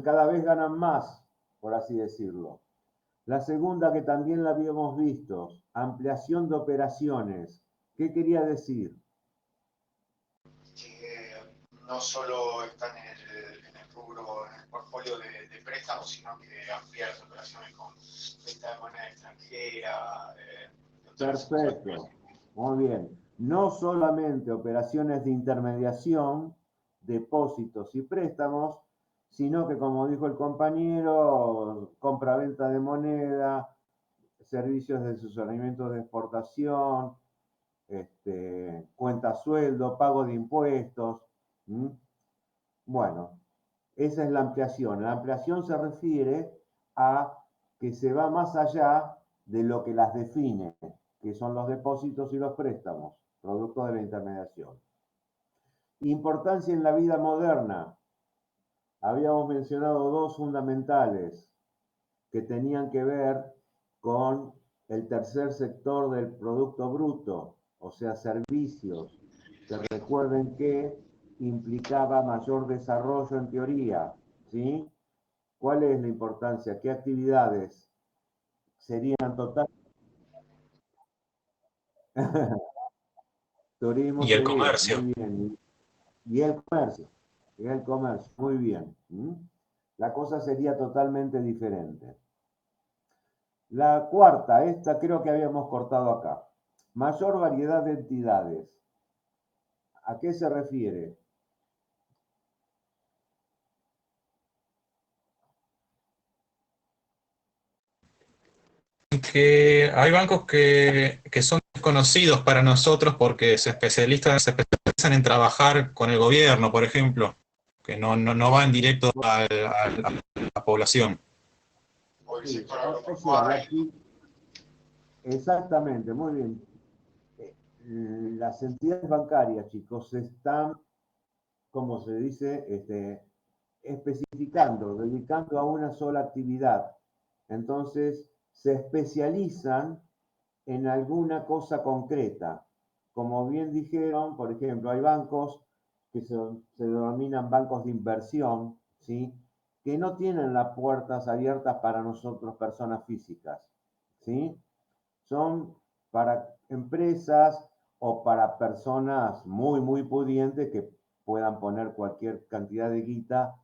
cada vez ganan más, por así decirlo. La segunda, que también la habíamos visto, ampliación de operaciones. ¿Qué quería decir? Que no solo están en el rubro, en el portfolio de préstamos, sino que ampliar las operaciones con venta de moneda extranjera. Perfecto, muy bien. No solamente operaciones de intermediación, depósitos y préstamos, sino que, como dijo el compañero, compra-venta de moneda, servicios de asesoramiento de exportación, cuenta sueldo, pago de impuestos. ¿Mm? Bueno, esa es la ampliación. La ampliación se refiere a que se va más allá de lo que las define, que son los depósitos y los préstamos, producto de la intermediación. Importancia en la vida moderna. Habíamos mencionado dos fundamentales que tenían que ver con el tercer sector del Producto Bruto, o sea, servicios, que recuerden que implicaba mayor desarrollo en teoría, ¿sí? ¿Cuál es la importancia? ¿Qué actividades serían total? Turismo Y el seguro, comercio. muy bien. Y el comercio, muy bien. La cosa sería totalmente diferente. La cuarta, esta creo que habíamos cortado acá. Mayor variedad de entidades. ¿A qué se refiere? Que hay bancos que son desconocidos para nosotros porque se especializan en trabajar con el gobierno, por ejemplo, que no van directo a la población. O el Sí, sector o sea, agropecuario. exactamente, muy bien. Las entidades bancarias, chicos, están, como se dice, especificando, dedicando a una sola actividad. Entonces, se especializan en alguna cosa concreta. Como bien dijeron, por ejemplo, hay bancos que se denominan bancos de inversión, ¿sí? Que no tienen las puertas abiertas para nosotros, personas físicas, ¿sí? Son para empresas o para personas muy, muy pudientes que puedan poner cualquier cantidad de guita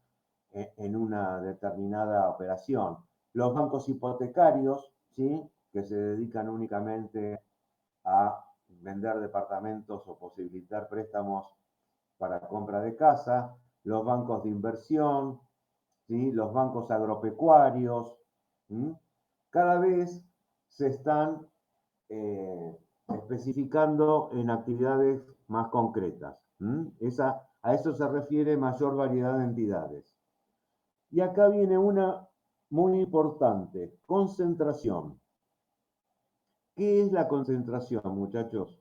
en una determinada operación. Los bancos hipotecarios, ¿sí? Que se dedican únicamente a vender departamentos o posibilitar préstamos para compra de casa, los bancos de inversión, ¿sí? Los bancos agropecuarios. ¿Sí? Cada vez se están especificando en actividades más concretas. A eso se refiere mayor variedad de entidades. Y acá viene una muy importante, concentración. ¿Qué es la concentración, muchachos?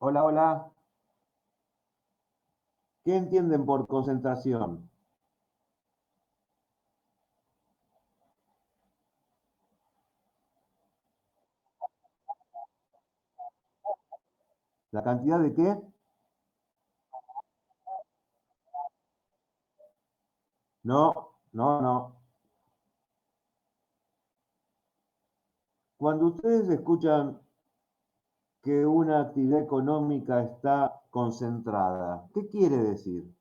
Hola, hola. ¿Qué entienden por concentración? ¿La cantidad de qué? No, no, no. Cuando ustedes escuchan que una actividad económica está concentrada, ¿qué quiere decir?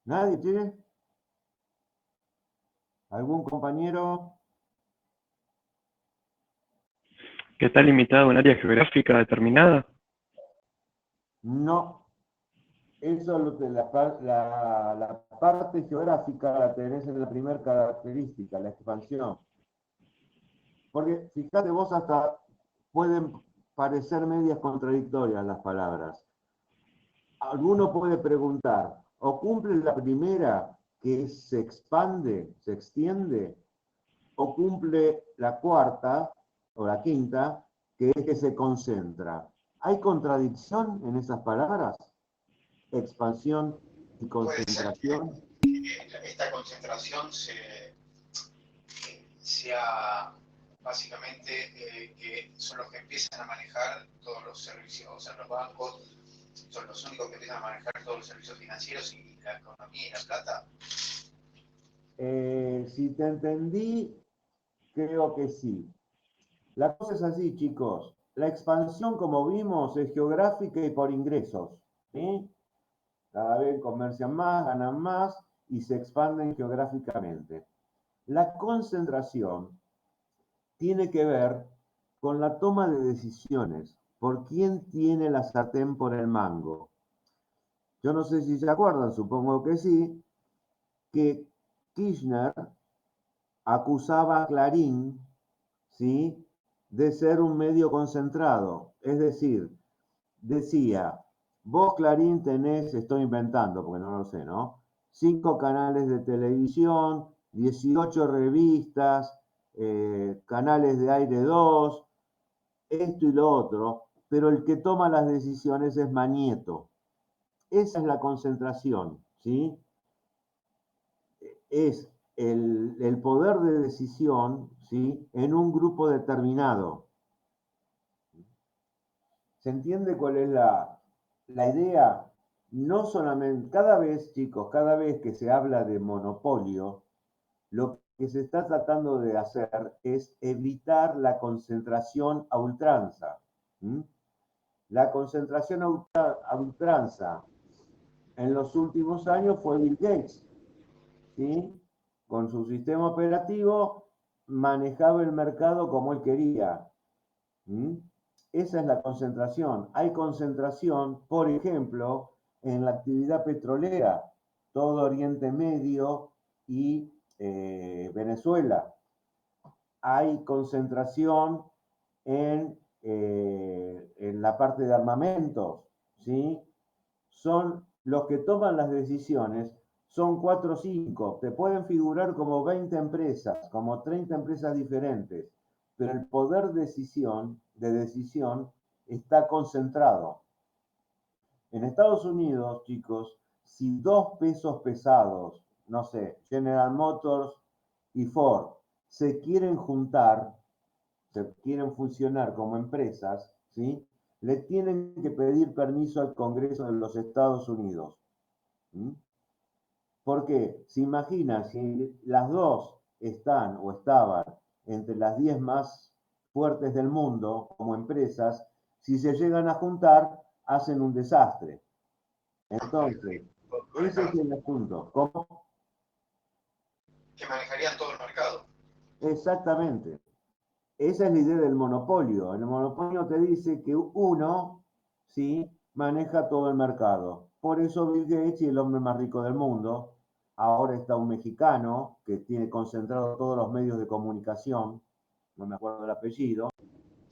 ¿Nadie tiene? ¿Algún compañero? ¿Que está limitado a un área geográfica determinada? No. Eso lo que la parte geográfica la tenés en la primera característica, la expansión. Porque fíjate vos, hasta pueden parecer medias contradictorias las palabras. Alguno puede preguntar, ¿o cumple la primera, que se expande, se extiende? ¿O cumple la cuarta o la quinta, que es que se concentra? ¿Hay contradicción en esas palabras? Expansión y Puede ser concentración. que esta concentración sea básicamente que son los que empiezan a manejar todos los servicios, o sea, los bancos son los únicos que empiezan a manejar todos los servicios financieros y la economía y la plata. Si te entendí, creo que sí. La cosa es así, chicos. La expansión, como vimos, es geográfica y por ingresos. ¿Sí? Cada vez comercian más, ganan más y se expanden geográficamente. La concentración tiene que ver con la toma de decisiones, por quién tiene la sartén por el mango. Yo no sé si se acuerdan, supongo que sí, que Kirchner acusaba a Clarín, ¿sí?, de ser un medio concentrado. Es decir, decía, vos Clarín tenés, estoy inventando porque no lo sé, ¿no? 5 canales de televisión, 18 revistas, canales de aire 2, esto y lo otro, pero el que toma las decisiones es Manieto. Esa es la concentración, ¿sí? Es el poder de decisión, ¿sí?, en un grupo determinado. ¿Se entiende cuál es la idea? No solamente, cada vez, chicos, cada vez que se habla de monopolio, lo que se está tratando de hacer es evitar la concentración a ultranza. ¿Mm? La concentración a ultranza en los últimos años fue Bill Gates, ¿sí? Con su sistema operativo manejaba el mercado como él quería. ¿Mm? Esa es la concentración. Hay concentración, por ejemplo, en la actividad petrolera, todo Oriente Medio y Venezuela. Hay concentración en la parte de armamentos, ¿sí? Son los que toman las decisiones, son 4 o 5, te pueden figurar como 20 empresas, como 30 empresas diferentes, pero el poder de decisión está concentrado. En Estados Unidos, chicos, si 2 pesos pesados, no sé, General Motors y Ford, se quieren juntar, se quieren fusionar como empresas, ¿sí?, le tienen que pedir permiso al Congreso de los Estados Unidos. ¿Mm? Porque se imagina, si las dos están o estaban entre las 10 más fuertes del mundo como empresas, si se llegan a juntar, hacen un desastre. Entonces, ese es el asunto. ¿Cómo? Que manejarían todo el mercado. Exactamente. Esa es la idea del monopolio. El monopolio te dice que uno, ¿sí?, maneja todo el mercado. Por eso Bill Gates, y el hombre más rico del mundo, ahora está un mexicano que tiene concentrado todos los medios de comunicación, no me acuerdo el apellido,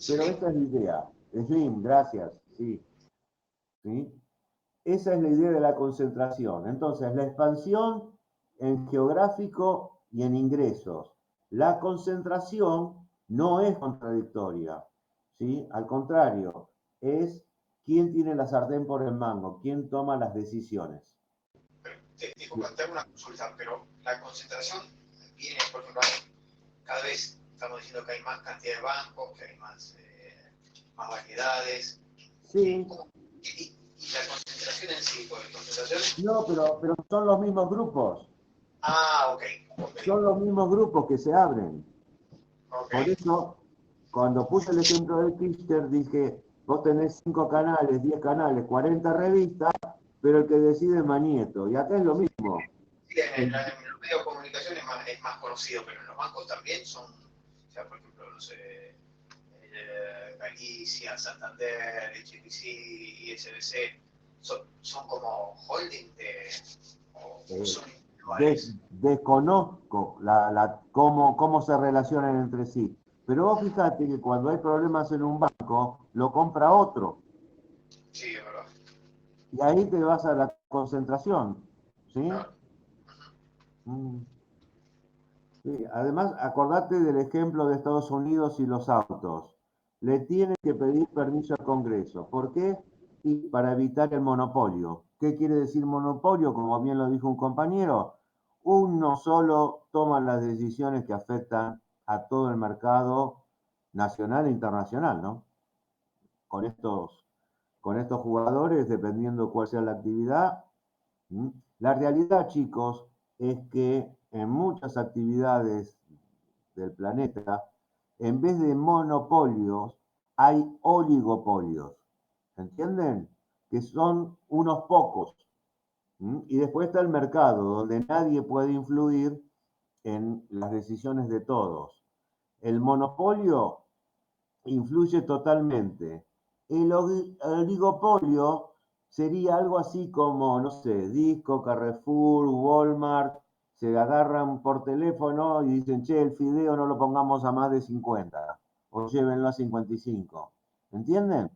pero esa es la idea. Slim, gracias, sí. ¿Sí? Esa es la idea de la concentración. Entonces, la expansión en geográfico y en ingresos. La concentración no es contradictoria, ¿sí? Al contrario, es quién tiene la sartén por el mango, quién toma las decisiones. Disculpa, te hago una consulta, pero la concentración viene, por ejemplo, cada vez estamos diciendo que hay más cantidad de bancos, que hay más variedades. Sí. Y la concentración en sí, porque concentración... No, pero son los mismos grupos. Ah, ok. Son los mismos grupos que se abren. Okay. Por eso, cuando puse el ejemplo del Kirchner, dije, vos tenés 5 canales, 10 canales, 40 revistas, pero el que decide es Manieto. Y acá es lo mismo. Sí, en los medios de comunicación es más conocido, pero en los bancos también son, o sea, por ejemplo, no sé, Galicia, Santander, HSBC, ISBC, son como holding o son individuales. Desconozco cómo se relacionan entre sí. Pero vos fíjate que cuando hay problemas en un banco, lo compra otro. Sí, es verdad. Y ahí te vas a la concentración. ¿Sí? Claro. Sí. Además, acordate del ejemplo de Estados Unidos y los autos. le tiene que pedir permiso al Congreso. ¿Por qué? Y para evitar el monopolio. ¿Qué quiere decir monopolio? Como bien lo dijo un compañero, uno solo toma las decisiones que afectan a todo el mercado nacional e internacional, ¿no? Con estos jugadores, dependiendo cuál sea la actividad. La realidad, chicos, es que en muchas actividades del planeta, en vez de monopolios, hay oligopolios. ¿Entienden? Que son unos pocos. Y después está el mercado, donde nadie puede influir en las decisiones de todos. El monopolio influye totalmente. El oligopolio sería algo así como, no sé, Disco, Carrefour, Walmart, se agarran por teléfono y dicen, che, el fideo no lo pongamos a más de 50, o llévenlo a 55. ¿Entienden?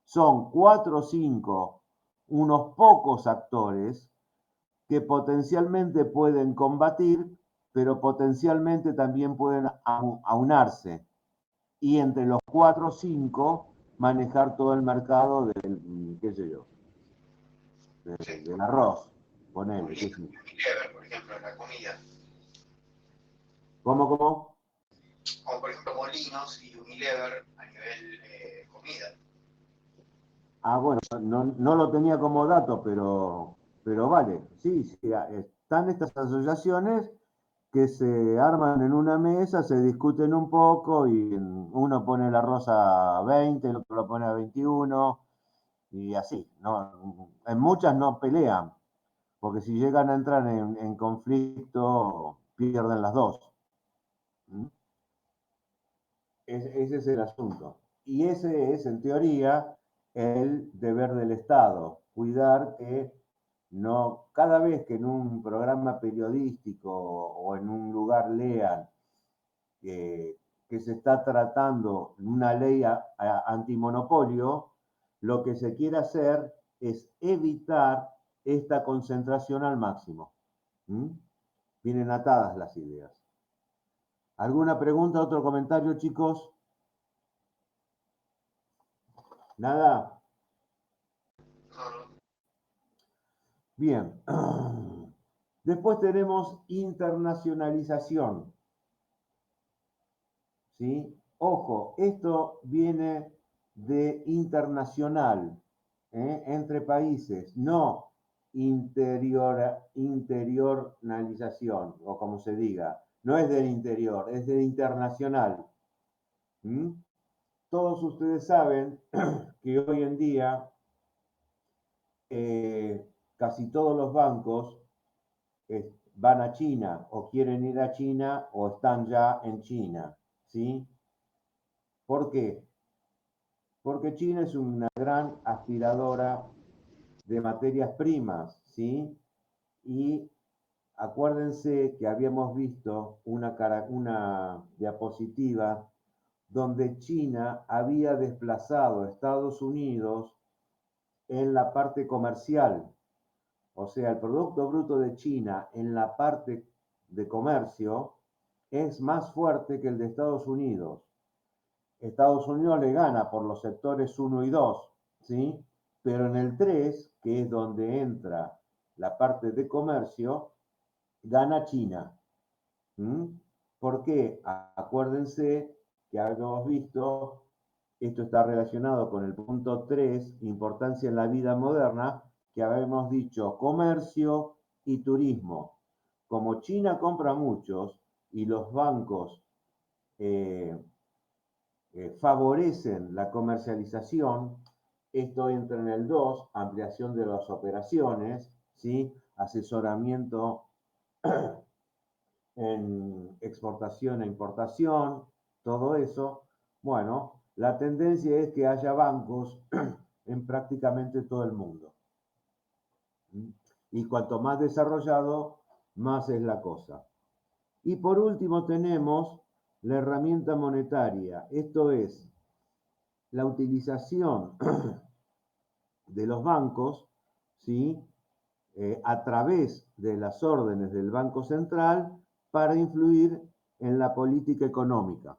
Son 4 o 5, unos pocos actores que potencialmente pueden combatir, pero potencialmente también pueden aunarse y entre los 4 o 5 manejar todo el mercado del, qué sé yo, del arroz, ponele, qué sé yo. Unilever, por ejemplo, en la comida. ¿Cómo? Como por ejemplo Molinos y Unilever a nivel comida. Ah, bueno, no lo tenía como dato, pero vale, sí, están estas asociaciones que se arman en una mesa, se discuten un poco y uno pone el arroz a 20, el otro lo pone a 21 y así. ¿No? En muchas no pelean, porque si llegan a entrar en conflicto, pierden las dos. Ese es el asunto. Y ese es, en teoría, el deber del Estado, cuidar que no, cada vez que en un programa periodístico o en un lugar lean que se está tratando una ley antimonopolio, lo que se quiere hacer es evitar esta concentración al máximo. Vienen atadas las ideas. ¿Alguna pregunta, otro comentario, chicos? ¿Nada? Bien. Después tenemos internacionalización. ¿Sí? Ojo, esto viene de internacional, entre países, no interioralización, o como se diga. No es del interior, es del internacional. Todos ustedes saben que hoy en día casi todos los bancos van a China o quieren ir a China o están ya en China, ¿sí? ¿Por qué? Porque China es una gran aspiradora de materias primas, ¿sí? Y acuérdense que habíamos visto una diapositiva donde China había desplazado a Estados Unidos en la parte comercial. O sea, el Producto Bruto de China en la parte de comercio es más fuerte que el de Estados Unidos. Estados Unidos le gana por los sectores 1 y 2, ¿sí? Pero en el 3, que es donde entra la parte de comercio, gana China. ¿Por qué? Acuérdense que habíamos visto, esto está relacionado con el punto 3, importancia en la vida moderna, que habíamos dicho comercio y turismo. Como China compra muchos y los bancos favorecen la comercialización, esto entra en el 2, ampliación de las operaciones, ¿sí? Asesoramiento en exportación e importación, todo eso. Bueno, la tendencia es que haya bancos en prácticamente todo el mundo. Y cuanto más desarrollado, más es la cosa. Y por último tenemos la herramienta monetaria, esto es la utilización de los bancos, ¿sí? A través de las órdenes del Banco Central para influir en la política económica.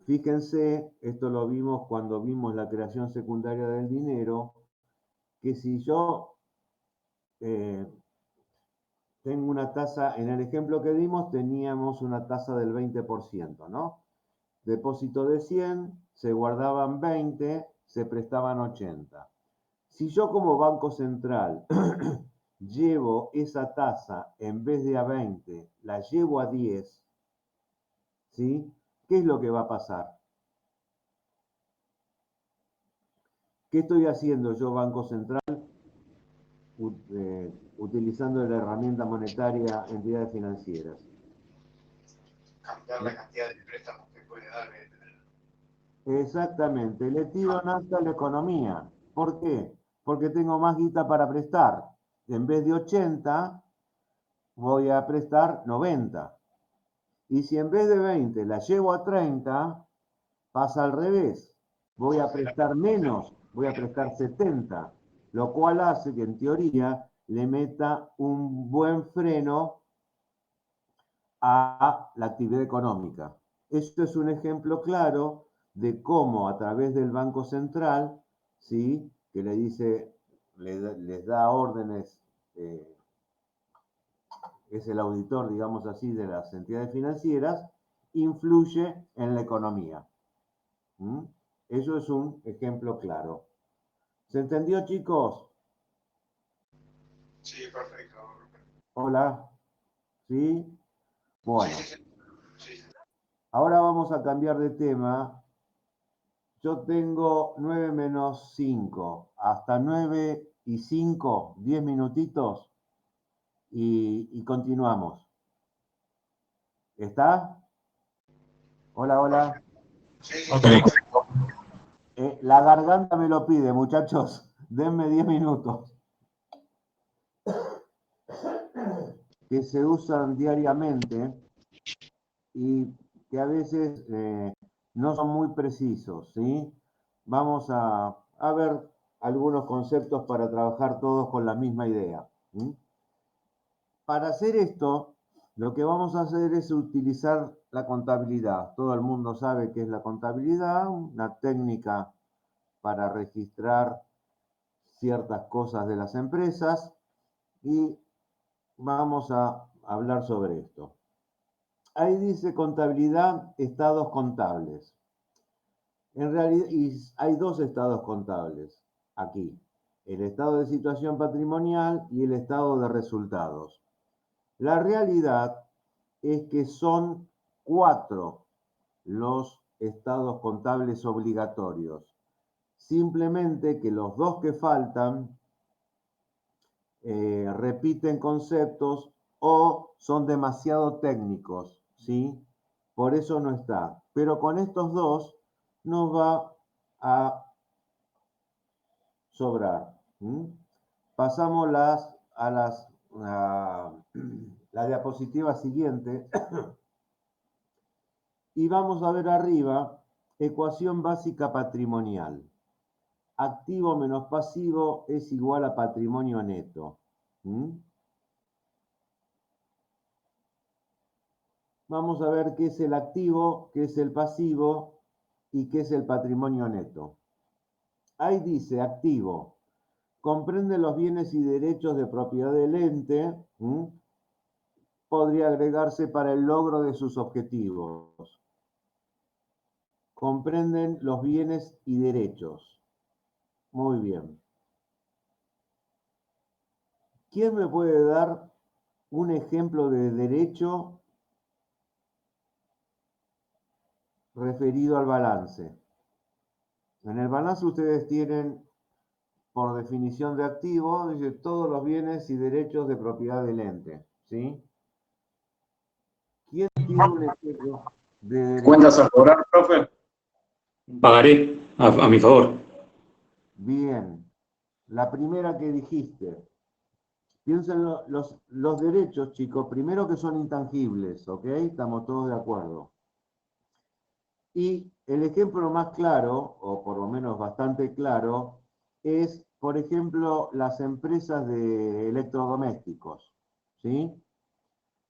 fíjense, esto lo vimos cuando vimos la creación secundaria del dinero, que si yo tengo una tasa, en el ejemplo que dimos teníamos una tasa del 20%, ¿no? Depósito de 100, se guardaban 20, se prestaban 80. Si yo como Banco Central llevo esa tasa en vez de a 20, la llevo a 10, ¿sí? ¿Qué es lo que va a pasar? ¿Qué estoy haciendo yo, Banco Central, utilizando la herramienta monetaria entidades financieras? Cambiar la cantidad de préstamos que puede dar. Exactamente, le tiro nafta a la economía. ¿Por qué? Porque tengo más guita para prestar. En vez de 80, voy a prestar 90. Y si en vez de 20 la llevo a 30, pasa al revés. Voy a prestar menos, voy a prestar 70, lo cual hace que en teoría le meta un buen freno a la actividad económica. Esto es un ejemplo claro de cómo a través del Banco Central, ¿sí? Que le dice, les da órdenes, es el auditor, digamos así, de las entidades financieras, influye en la economía. ¿Mm? Eso es un ejemplo claro. ¿Se entendió, chicos? Sí, perfecto. Hola. ¿Sí? Bueno, Sí. ahora vamos a cambiar de tema. Yo tengo 9 menos 5, hasta 9 y 5, 10 minutitos y continuamos. ¿Está? Hola, hola. Sí, Ok. perfecto. La garganta me lo pide, muchachos. Denme 10 minutos. Que se usan diariamente y que a veces no son muy precisos, ¿sí? Vamos a ver algunos conceptos para trabajar todos con la misma idea. ¿Sí? Para hacer esto, lo que vamos a hacer es utilizar la contabilidad. Todo el mundo sabe qué es la contabilidad, una técnica para registrar ciertas cosas de las empresas y vamos a hablar sobre esto. Ahí dice contabilidad, estados contables. En realidad, hay dos estados contables aquí. El estado de situación patrimonial y el estado de resultados. La realidad es que son 4 los estados contables obligatorios. Simplemente que los 2 que faltan repiten conceptos o son demasiado técnicos, ¿sí? Por eso no está. Pero con estos 2 nos va a sobrar. Pasamos a la diapositiva siguiente y vamos a ver arriba ecuación básica patrimonial. Activo menos pasivo es igual a patrimonio neto. Vamos a ver qué es el activo, qué es el pasivo y qué es el patrimonio neto. Ahí dice activo, comprende los bienes y derechos de propiedad del ente, podría agregarse para el logro de sus objetivos. Comprenden los bienes y derechos. Muy bien. ¿Quién me puede dar un ejemplo de derecho referido al balance? En el balance ustedes tienen, por definición de activo, dice todos los bienes y derechos de propiedad del ente, ¿sí? ¿Quién tiene un ejemplo de derecho? ¿Cuentas a cobrar, profe? Pagaré a mi favor. Bien. La primera que dijiste. Piensen los derechos, chicos, primero que son intangibles, ¿ok? Estamos todos de acuerdo. Y el ejemplo más claro, o por lo menos bastante claro, es, por ejemplo, las empresas de electrodomésticos, ¿sí?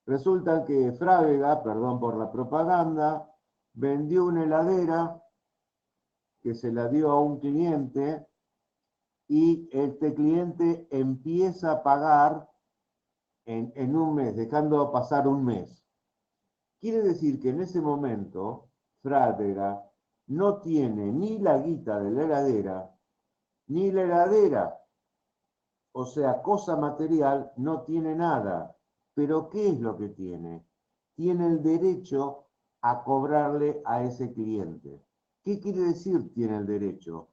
Resulta que Frávega, perdón por la propaganda, vendió una heladera que se la dio a un cliente y este cliente empieza a pagar en un mes, dejando pasar un mes. Quiere decir que en ese momento Frávega no tiene ni la guita de la heladera, ni la heladera. O sea, cosa material no tiene nada. Pero ¿qué es lo que tiene? Tiene el derecho a cobrarle a ese cliente. ¿Qué quiere decir tiene el derecho?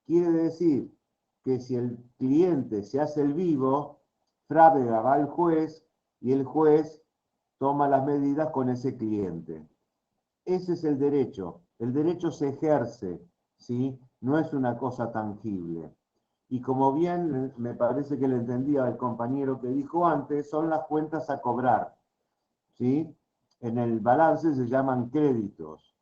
Quiere decir que si el cliente se hace el vivo, Frávega va al juez y el juez toma las medidas con ese cliente. Ese es el derecho. El derecho se ejerce, ¿sí? No es una cosa tangible. Y como bien me parece que le entendía al compañero que dijo antes, son las cuentas a cobrar, ¿sí? En el balance se llaman créditos,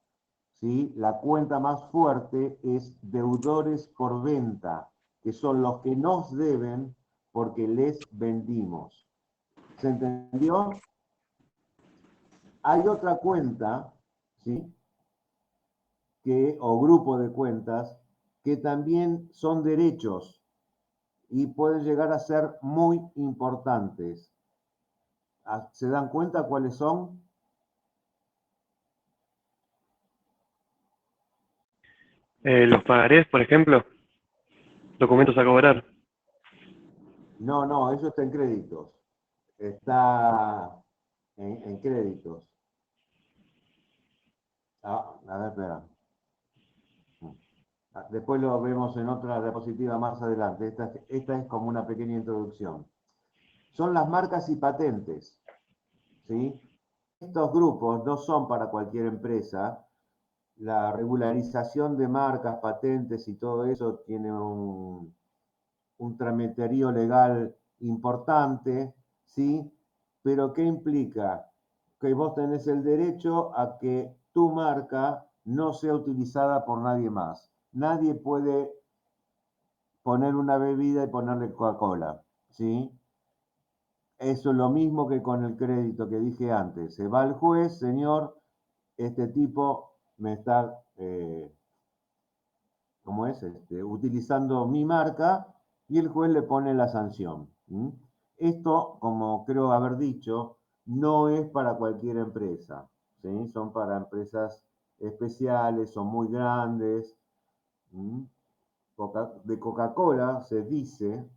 ¿sí? La cuenta más fuerte es deudores por venta, que son los que nos deben porque les vendimos. ¿Se entendió? Hay otra cuenta, ¿sí? O grupo de cuentas que también son derechos y pueden llegar a ser muy importantes. ¿Se dan cuenta cuáles son? Los pagarés, por ejemplo, documentos a cobrar. No, eso está en créditos. Está en créditos. A ver, espera. Después lo vemos en otra diapositiva más adelante. Esta es como una pequeña introducción. Son las marcas y patentes, ¿sí? Estos grupos no son para cualquier empresa. La regularización de marcas, patentes y todo eso tiene un tramiterío legal importante, ¿sí? Pero ¿qué implica? Que vos tenés el derecho a que tu marca no sea utilizada por nadie más. Nadie puede poner una bebida y ponerle Coca-Cola, ¿sí? Eso es lo mismo que con el crédito que dije antes. Se va al juez, señor, este tipo me está, ¿cómo es? Utilizando mi marca y el juez le pone la sanción. ¿Mm? Esto, como creo haber dicho, no es para cualquier empresa, ¿sí? Son para empresas especiales, son muy grandes. ¿Mm? De Coca-Cola se dice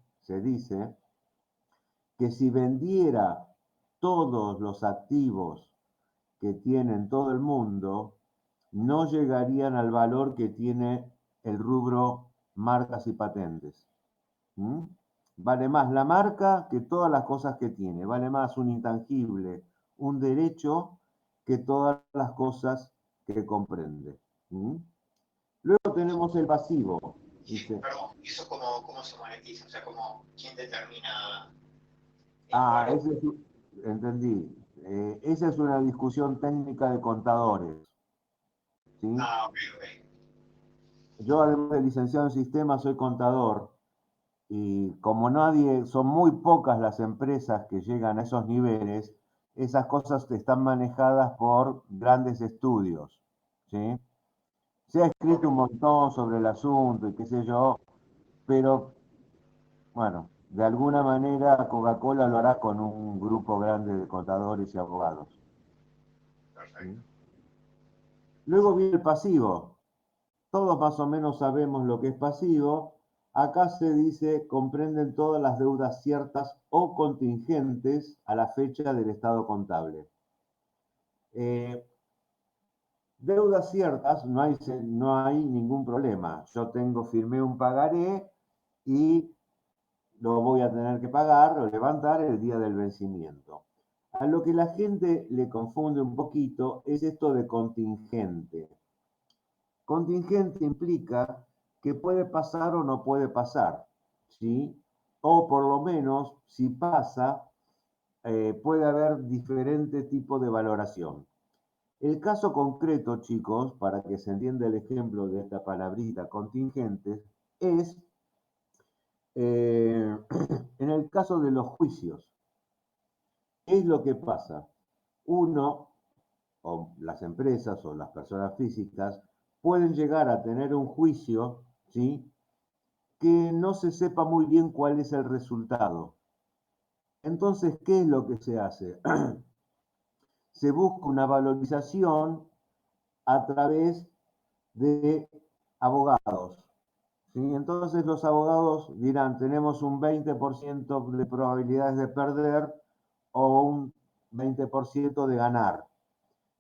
que si vendiera todos los activos que tiene en todo el mundo, no llegarían al valor que tiene el rubro marcas y patentes. ¿Mm? Vale más la marca que todas las cosas que tiene. Vale más un intangible, un derecho, que todas las cosas que comprende. ¿Mm? Luego tenemos el pasivo. Sí, perdón, ¿y eso cómo se monetiza? O sea, ¿quién determina el Ah, valor? entendí. Esa es una discusión técnica de contadores. ¿Sí? Ah, ok, ok. Yo, además de licenciado en sistemas, soy contador. Y como nadie, son muy pocas las empresas que llegan a esos niveles, esas cosas están manejadas por grandes estudios, ¿sí? Se ha escrito un montón sobre el asunto y qué sé yo, pero bueno, de alguna manera Coca-Cola lo hará con un grupo grande de contadores y abogados. ¿Sí? Perfecto. Luego viene el pasivo. Todos más o menos sabemos lo que es pasivo. Acá se dice, comprenden todas las deudas ciertas o contingentes a la fecha del estado contable. Deudas ciertas, no hay ningún problema. Yo firmé un pagaré y lo voy a tener que pagar o levantar el día del vencimiento. A lo que la gente le confunde un poquito es esto de contingente. Contingente implica que puede pasar o no puede pasar, ¿sí? O por lo menos, si pasa, puede haber diferente tipo de valoración. El caso concreto, chicos, para que se entienda el ejemplo de esta palabrita contingente, es en el caso de los juicios. ¿Qué es lo que pasa? Uno o las empresas o las personas físicas pueden llegar a tener un juicio, ¿sí?, que no se sepa muy bien cuál es el resultado. Entonces, ¿qué es lo que se hace? Se busca una valorización a través de abogados, ¿sí? Entonces los abogados dirán, tenemos un 20% de probabilidades de perder o un 20% de ganar.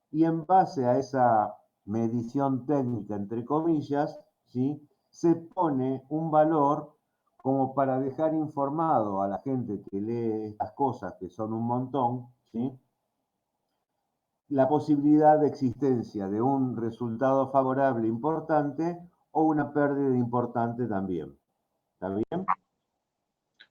Y en base a esa medición técnica, entre comillas, ¿sí?, se pone un valor como para dejar informado a la gente que lee estas cosas, que son un montón, ¿sí?, la posibilidad de existencia de un resultado favorable importante o una pérdida importante también. ¿Está bien?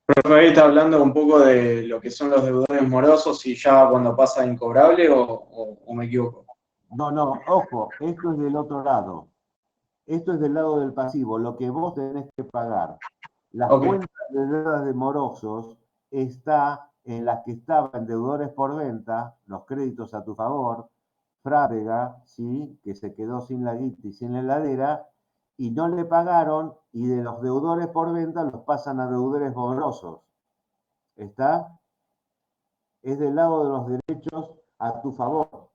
Profe, ahí está hablando un poco de lo que son los deudores morosos y ya cuando pasa a incobrable o me equivoco. No, no, ojo, esto es del otro lado. Esto es del lado del pasivo, lo que vos tenés que pagar. Las Ok. cuentas de deudas de morosos está en las que estaban deudores por venta, los créditos a tu favor, Frávega, ¿sí?, que se quedó sin la guita y sin la heladera, y no le pagaron, y de los deudores por venta los pasan a deudores morosos. ¿Está? Es del lado de los derechos a tu favor.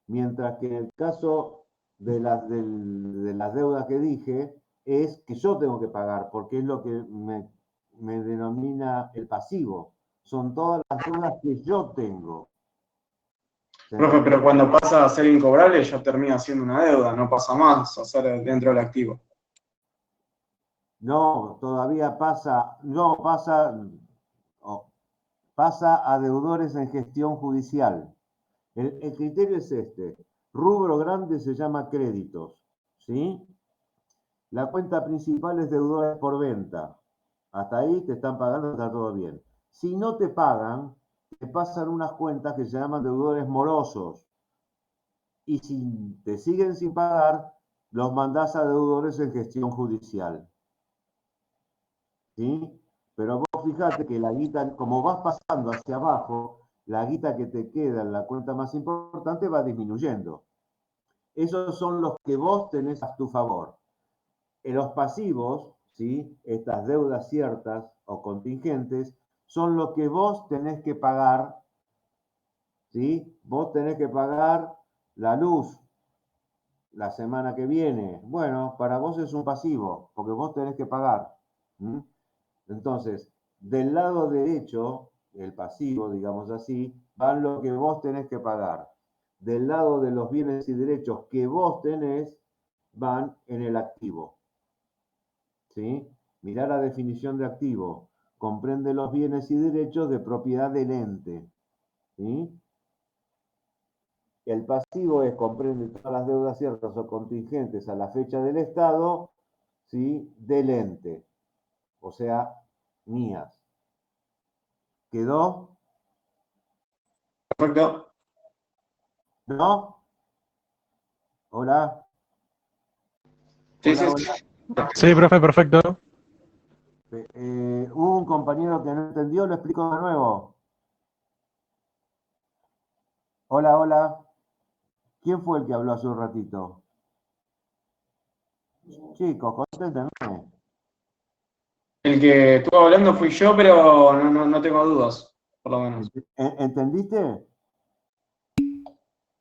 Mientras que en el caso de las deudas que dije, es que yo tengo que pagar, porque es lo que me denomina el pasivo. Son todas las deudas que yo tengo. Profe, pero cuando pasa a ser incobrable ya termina siendo una deuda, no pasa más a ser dentro del activo. No, todavía pasa, no pasa, oh, pasa a deudores en gestión judicial. El criterio es este. Rubro grande se llama créditos, ¿sí? La cuenta principal es deudores por venta. Hasta ahí te están pagando, está todo bien. Si no te pagan, te pasan unas cuentas que se llaman deudores morosos. Y si te siguen sin pagar, los mandás a deudores en gestión judicial. ¿Sí? Pero vos fijate que la guita, como vas pasando hacia abajo, la guita que te queda en la cuenta más importante va disminuyendo. Esos son los que vos tenés a tu favor. En los pasivos, ¿sí?, estas deudas ciertas o contingentes, son lo que vos tenés que pagar, ¿sí? Vos tenés que pagar la luz la semana que viene. Bueno, para vos es un pasivo, porque vos tenés que pagar. ¿Mm? Entonces, del lado derecho, el pasivo, digamos así, van lo que vos tenés que pagar. Del lado de los bienes y derechos que vos tenés, van en el activo. ¿Sí? Mirá la definición de activo. Comprende los bienes y derechos de propiedad del ente. ¿Sí? El pasivo comprende todas las deudas ciertas o contingentes a la fecha del Estado, ¿sí?, del ente. O sea, mías. ¿Quedó? Perfecto. ¿No? Hola. Sí, Hola, sí, hola. Sí, profe, perfecto. Hubo un compañero que no entendió, lo explico de nuevo. Hola, hola. ¿Quién fue el que habló hace un ratito? Chicos, conténtenme. El que estuvo hablando fui yo, pero no tengo dudas, por lo menos. ¿Entendiste?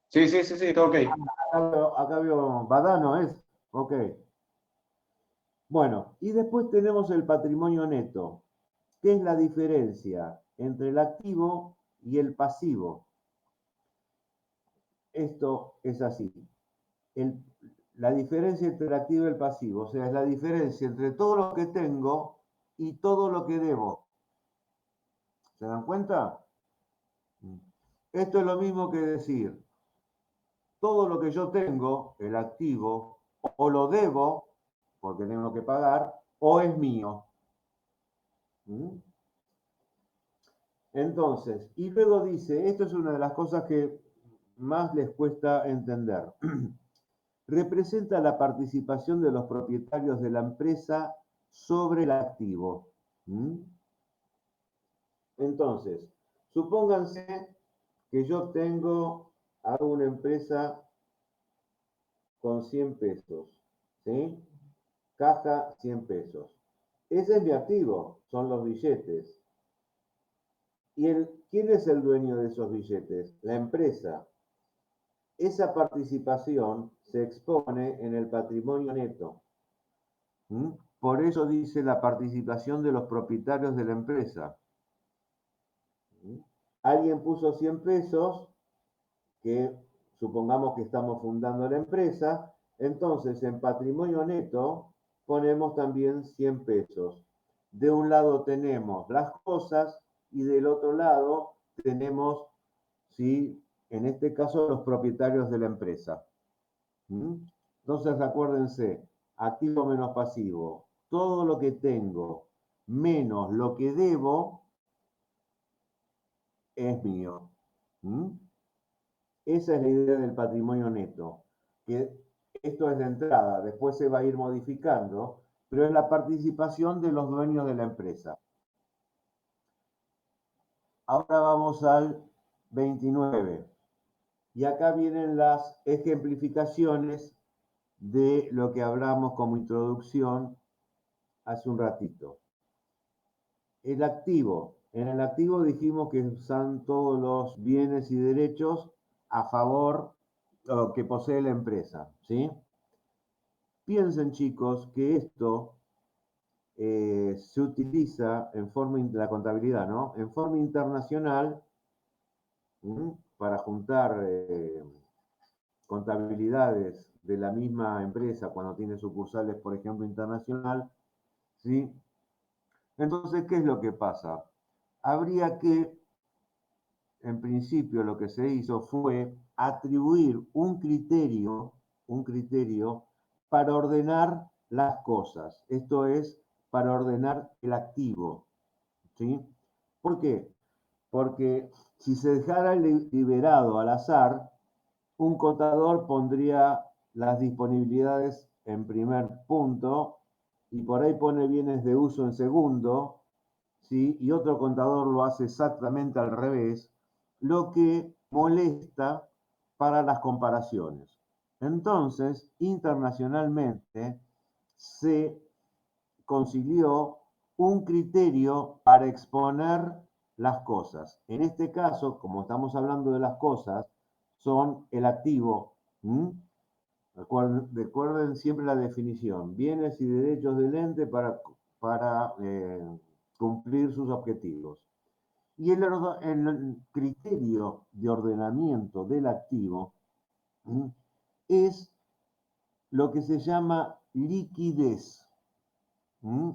Sí, todo ok. Acá veo Badano, ¿es? Ok. Bueno, y después tenemos el patrimonio neto. ¿Qué es la diferencia entre el activo y el pasivo? Esto es así. La diferencia entre el activo y el pasivo, o sea, es la diferencia entre todo lo que tengo y todo lo que debo. ¿Se dan cuenta? Esto es lo mismo que decir, todo lo que yo tengo, el activo, o lo debo, porque tengo que pagar, o es mío. ¿Mm? Entonces, y luego dice, esto es una de las cosas que más les cuesta entender. Representa la participación de los propietarios de la empresa sobre el activo. ¿Mm? Entonces, supónganse que yo tengo hago una empresa con 100 pesos, ¿sí? Caja 100 pesos. Ese es mi activo, son los billetes. ¿Y quién es el dueño de esos billetes? La empresa. Esa participación se expone en el patrimonio neto. ¿Mm? Por eso dice la participación de los propietarios de la empresa. ¿Mm? Alguien puso 100 pesos, que supongamos que estamos fundando la empresa, entonces en patrimonio neto ponemos también 100 pesos. De un lado tenemos las cosas y del otro lado tenemos, ¿sí?, en este caso, los propietarios de la empresa. ¿Mm? Entonces, acuérdense, activo menos pasivo. Todo lo que tengo menos lo que debo es mío. ¿Mm? Esa es la idea del patrimonio neto, que esto es de entrada, después se va a ir modificando, pero es la participación de los dueños de la empresa. Ahora vamos al 29. Y acá vienen las ejemplificaciones de lo que hablamos como introducción hace un ratito. El activo. En el activo dijimos que son todos los bienes y derechos a favor que posee la empresa, ¿sí? Piensen, chicos, que esto se utiliza en forma, la contabilidad, ¿no? En forma internacional, para juntar contabilidades de la misma empresa cuando tiene sucursales, por ejemplo, internacional, ¿sí? Entonces, ¿qué es lo que pasa? Habría que, en principio, lo que se hizo fue atribuir un criterio para ordenar las cosas. Esto es, para ordenar el activo, ¿sí? ¿Por qué? Porque si se dejara liberado al azar, un contador pondría las disponibilidades en primer punto y por ahí pone bienes de uso en segundo, ¿sí? Y otro contador lo hace exactamente al revés, lo que molesta para las comparaciones. Entonces, internacionalmente se consiguió un criterio para exponer las cosas. En este caso, como estamos hablando de las cosas, son el activo. Recuerden siempre la definición: bienes y derechos del ente para cumplir sus objetivos. Y el criterio de ordenamiento del activo es lo que se llama liquidez.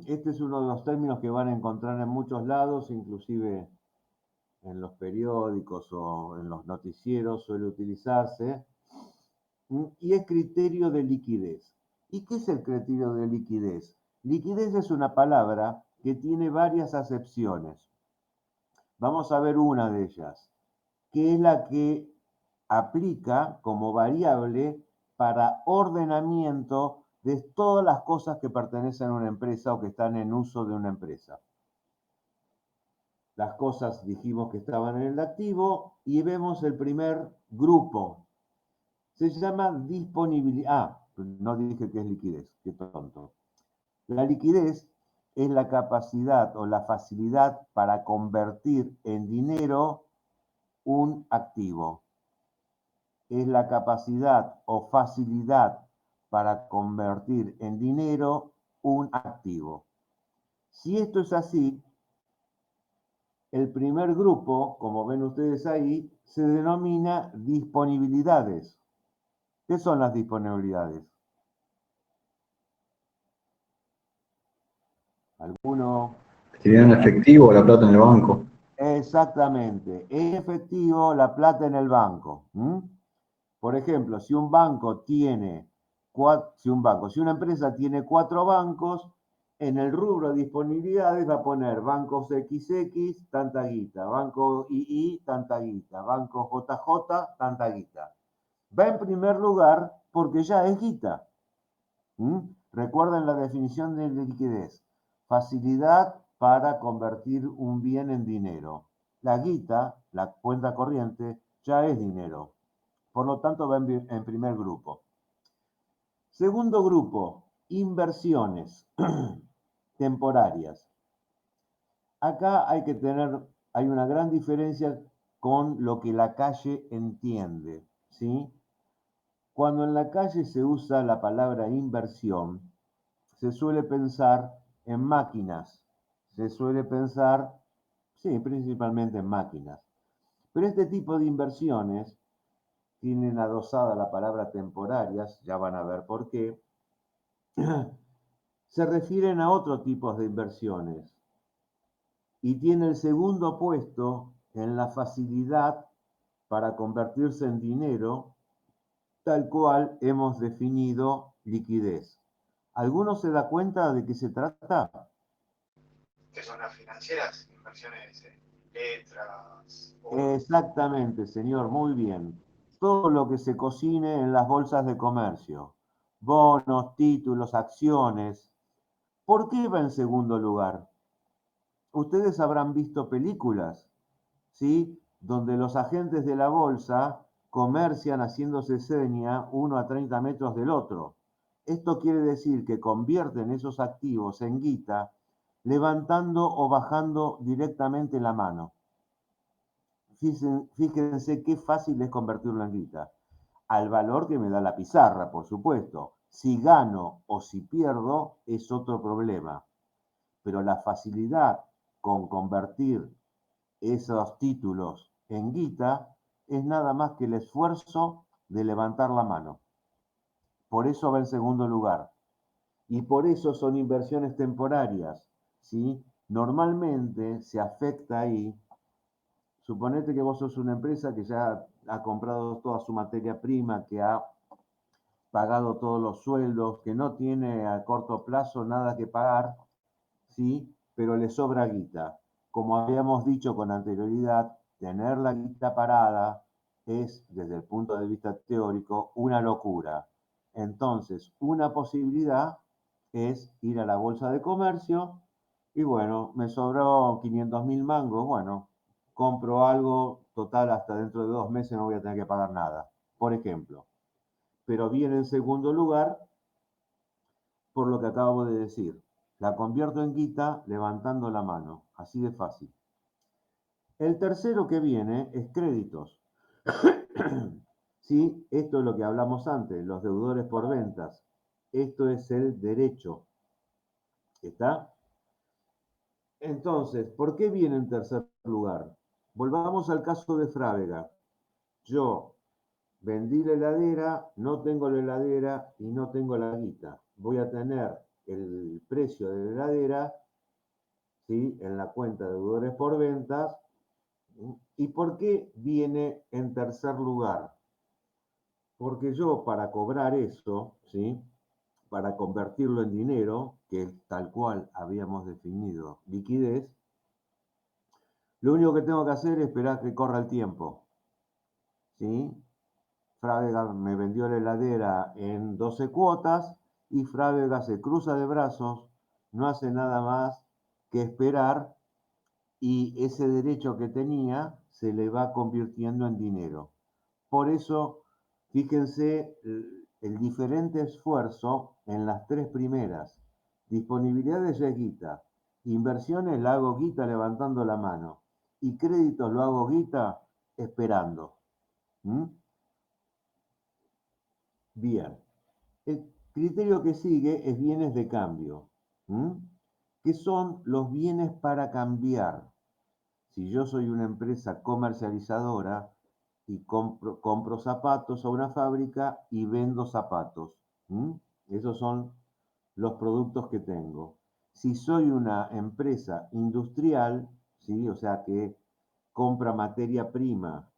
Este es uno de los términos que van a encontrar en muchos lados, inclusive en los periódicos o en los noticieros suele utilizarse. Y es criterio de liquidez. ¿Y qué es el criterio de liquidez? Liquidez es una palabra que tiene varias acepciones. Vamos a ver una de ellas, que es la que aplica como variable para ordenamiento de todas las cosas que pertenecen a una empresa o que están en uso de una empresa. Las cosas dijimos que estaban en el activo y vemos el primer grupo. Se llama disponibilidad. Ah, no dije que es liquidez, qué tonto. La liquidez es la capacidad o la facilidad para convertir en dinero un activo. Es la capacidad o facilidad para convertir en dinero un activo. Si esto es así, el primer grupo, como ven ustedes ahí, se denomina disponibilidades. ¿Qué son las disponibilidades? ¿Alguno? Actividad en efectivo, la plata en el banco. Exactamente. En efectivo, la plata en el banco. Por ejemplo, si una empresa tiene 4 bancos, en el rubro de disponibilidades va a poner bancos XX, tanta guita, banco II, tanta guita, banco JJ, tanta guita. Va en primer lugar porque ya es guita. Recuerden la definición de liquidez: facilidad para convertir un bien en dinero. La guita, la cuenta corriente, ya es dinero. Por lo tanto, va en primer grupo. Segundo grupo, inversiones temporarias. Acá hay una gran diferencia con lo que la calle entiende, ¿sí? Cuando en la calle se usa la palabra inversión, se suele pensar en máquinas, se suele pensar, sí, principalmente en máquinas. Pero este tipo de inversiones tienen adosada la palabra temporarias, ya van a ver por qué, se refieren a otro tipo de inversiones y tiene el segundo puesto en la facilidad para convertirse en dinero, tal cual hemos definido liquidez. ¿Alguno se da cuenta de qué se trata? Que son las financieras, inversiones en letras. Exactamente, señor, muy bien. Todo lo que se cocine en las bolsas de comercio, bonos, títulos, acciones. ¿Por qué va en segundo lugar? Ustedes habrán visto películas, ¿sí? Donde los agentes de la bolsa comercian haciéndose seña uno a 30 metros del otro. Esto quiere decir que convierten esos activos en guita, levantando o bajando directamente la mano. Fíjense qué fácil es convertirlo en guita. Al valor que me da la pizarra, por supuesto. Si gano o si pierdo es otro problema. Pero la facilidad con convertir esos títulos en guita es nada más que el esfuerzo de levantar la mano. Por eso va en segundo lugar. Y por eso son inversiones temporarias, ¿sí? Normalmente se afecta ahí. Suponete que vos sos una empresa que ya ha comprado toda su materia prima, que ha pagado todos los sueldos, que no tiene a corto plazo nada que pagar, ¿sí? Pero le sobra guita. Como habíamos dicho con anterioridad, tener la guita parada es, desde el punto de vista teórico, una locura. Entonces, una posibilidad es ir a la bolsa de comercio y bueno, me sobró 500.000 mangos, bueno, compro algo, total, hasta dentro de 2 meses no voy a tener que pagar nada, por ejemplo. Pero viene en segundo lugar por lo que acabo de decir. La convierto en guita levantando la mano, así de fácil. El tercero que viene es créditos. Sí, esto es lo que hablamos antes, los deudores por ventas. Esto es el derecho. ¿Está? Entonces, ¿por qué viene en tercer lugar? Volvamos al caso de Frávega. Yo vendí la heladera, no tengo la heladera y no tengo la guita. Voy a tener el precio de la heladera, ¿sí?, en la cuenta de deudores por ventas. ¿Y por qué viene en tercer lugar? Porque yo para cobrar eso, ¿sí?, para convertirlo en dinero, que es tal cual habíamos definido liquidez, lo único que tengo que hacer es esperar que corra el tiempo, ¿sí? Frávega me vendió la heladera en 12 cuotas y Frávega se cruza de brazos, no hace nada más que esperar y ese derecho que tenía se le va convirtiendo en dinero. Por eso, fíjense el diferente esfuerzo en las tres primeras. Disponibilidad de guita, inversiones la hago guita levantando la mano y créditos lo hago guita esperando. ¿Mm? Bien. El criterio que sigue es bienes de cambio. ¿Mm? ¿Qué son los bienes para cambiar? Si yo soy una empresa comercializadora y compro zapatos a una fábrica y vendo zapatos, ¿m? Esos son los productos que tengo. Si soy una empresa industrial, ¿sí?, o sea que compra materia prima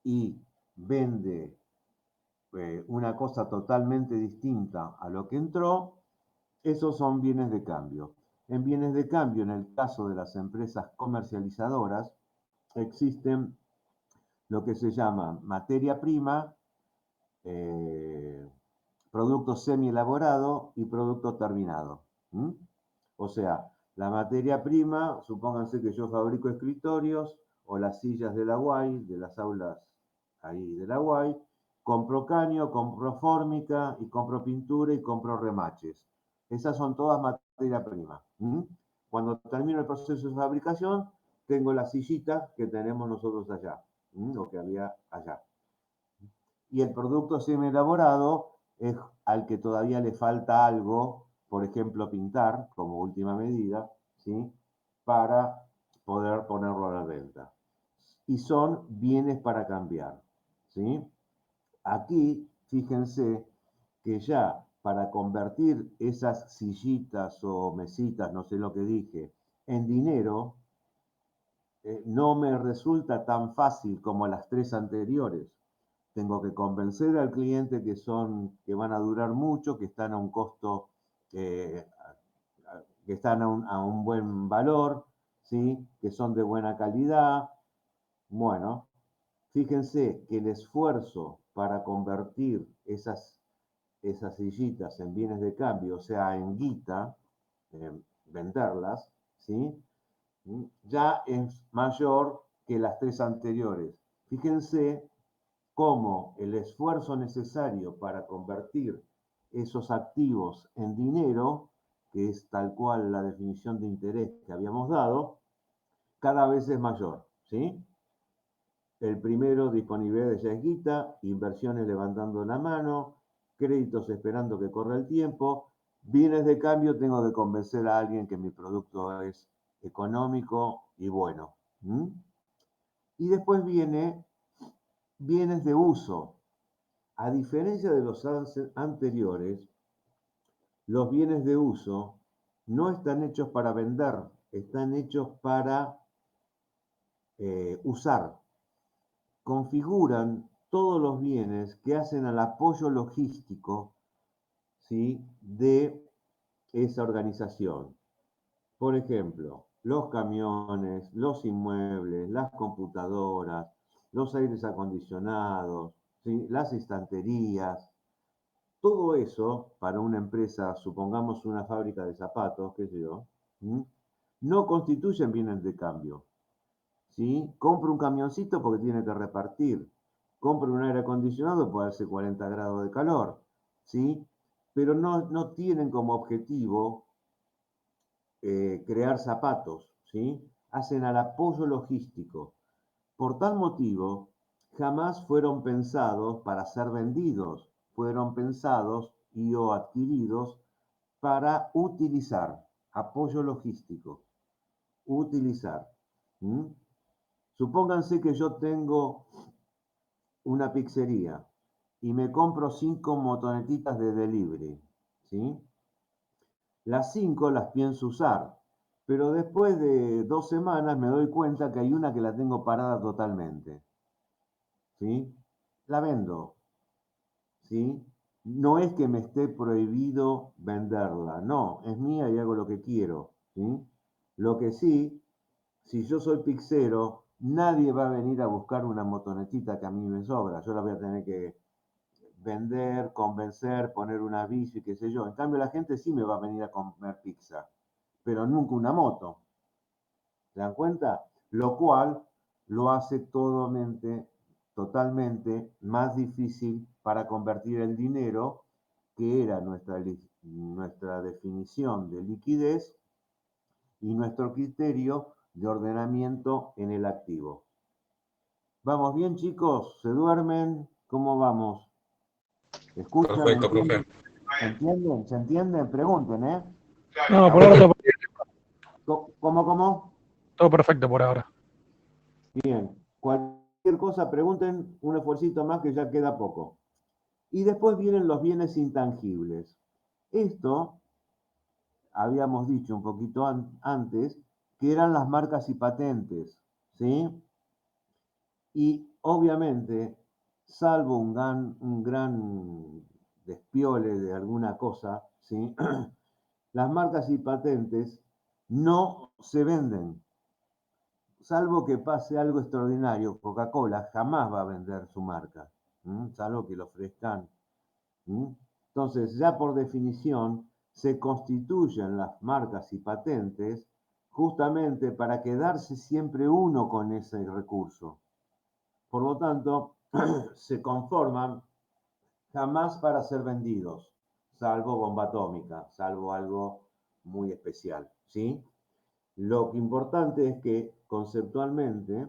y vende una cosa totalmente distinta a lo que entró, esos son bienes de cambio. En bienes de cambio, en el caso de las empresas comercializadoras, existen lo que se llama materia prima, eh, producto semi-elaborado y producto terminado. ¿Mm? O sea, la materia prima, supónganse que yo fabrico escritorios o las sillas de la UAI, de las aulas ahí de la UAI, compro caño, compro fórmica, y compro pintura y compro remaches. Esas son todas materia prima. Cuando termino el proceso de fabricación, tengo la sillita que tenemos nosotros allá, o que había allá. Y el producto semi-elaborado es al que todavía le falta algo, por ejemplo, pintar como última medida, ¿sí? Para poder ponerlo a la venta. Y son bienes para cambiar, ¿sí? Aquí, fíjense que ya para convertir esas sillitas o mesitas, no sé lo que dije, en dinero, no me resulta tan fácil como las tres anteriores. Tengo que convencer al cliente que van a durar mucho, que están a un costo, que están a un buen valor, ¿sí? Que son de buena calidad. Bueno, fíjense que el esfuerzo para convertir esas sillitas en bienes de cambio, o sea, en guita, venderlas, ¿sí? Ya es mayor que las tres anteriores. Fíjense cómo el esfuerzo necesario para convertir esos activos en dinero, que es tal cual la definición de interés que habíamos dado, cada vez es mayor, ¿sí? El primero, disponibilidad de ya es guita, inversiones levantando la mano, créditos esperando que corra el tiempo, bienes de cambio, tengo que convencer a alguien que mi producto es económico y bueno. Y después viene bienes de uso. A diferencia de los anteriores, los bienes de uso no están hechos para vender, están hechos para usar. Configuran todos los bienes que hacen al apoyo logístico, ¿sí? De esa organización. Por ejemplo, los camiones, los inmuebles, las computadoras, los aires acondicionados, ¿sí? Las estanterías. Todo eso, para una empresa, supongamos una fábrica de zapatos, qué sé yo, no constituyen bienes de cambio, ¿sí? Compro un camioncito porque tiene que repartir. Compro un aire acondicionado, puede hacer 40 grados de calor, ¿sí? Pero no tienen como objetivo crear zapatos, ¿sí? Hacen al apoyo logístico. Por tal motivo, jamás fueron pensados para ser vendidos, fueron pensados y o adquiridos para utilizar, apoyo logístico, utilizar. Supónganse que yo tengo una pizzería y me compro 5 motonetitas de delivery, ¿sí? Las 5 las pienso usar, pero después de 2 semanas me doy cuenta que hay una que la tengo parada totalmente, ¿sí? La vendo, ¿sí? No es que me esté prohibido venderla, no, es mía y hago lo que quiero, ¿sí? Lo que sí, si yo soy pizzero, nadie va a venir a buscar una motonetita que a mí me sobra, yo la voy a tener que vender, convencer, poner un aviso y qué sé yo. En cambio, la gente sí me va a venir a comer pizza, pero nunca una moto. ¿Se dan cuenta? Lo cual lo hace totalmente más difícil para convertir el dinero, que era nuestra definición de liquidez y nuestro criterio de ordenamiento en el activo. ¿Vamos bien, chicos? ¿Se duermen? ¿Cómo vamos? ¿Escuchan? Perfecto, profe. ¿Entienden? ¿Se entienden? Pregunten, ¿eh? No, por ahora ¿Cómo? todo perfecto por ahora. Bien. Cualquier cosa, pregunten, un esfuercito más que ya queda poco. Y después vienen los bienes intangibles. Esto, habíamos dicho un poquito antes, que eran las marcas y patentes, ¿sí? Y obviamente, salvo un gran despiole de alguna cosa, ¿sí? Las marcas y patentes no se venden, salvo que pase algo extraordinario. Coca-Cola jamás va a vender su marca, salvo que lo ofrezcan. Entonces, ya por definición, se constituyen las marcas y patentes justamente para quedarse siempre uno con ese recurso. Por lo tanto, se conforman jamás para ser vendidos, salvo bomba atómica, salvo algo muy especial, ¿sí? Lo importante es que conceptualmente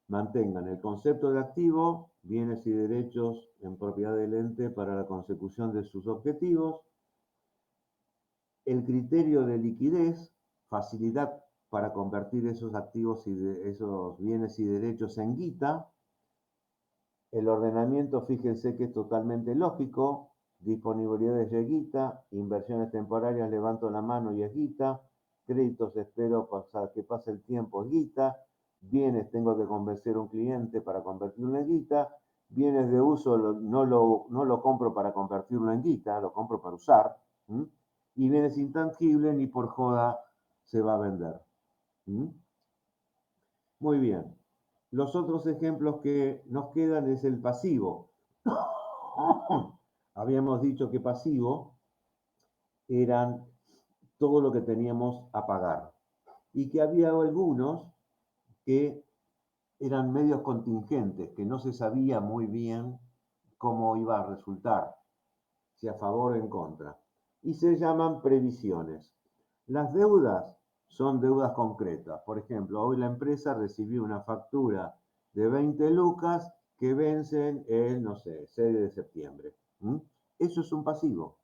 mantengan el concepto de activo, bienes y derechos en propiedad del ente para la consecución de sus objetivos, el criterio de liquidez, facilidad para convertir esos activos y esos bienes y derechos en guita. El ordenamiento, fíjense que es totalmente lógico, disponibilidades de guita, inversiones temporarias, levanto la mano y es guita, créditos espero que pase el tiempo es guita, bienes tengo que convencer a un cliente para convertirlo en guita, bienes de uso no lo compro para convertirlo en guita, lo compro para usar, ¿m? Y bienes intangibles ni por joda se va a vender. ¿M? Muy bien. Los otros ejemplos que nos quedan es el pasivo. Habíamos dicho que pasivo eran todo lo que teníamos a pagar y que había algunos que eran medios contingentes, que no se sabía muy bien cómo iba a resultar, si a favor o en contra, y se llaman previsiones. Las deudas son deudas concretas. Por ejemplo, hoy la empresa recibió una factura de 20 lucas que vencen el, no sé, 6 de septiembre. ¿Mm? Eso es un pasivo.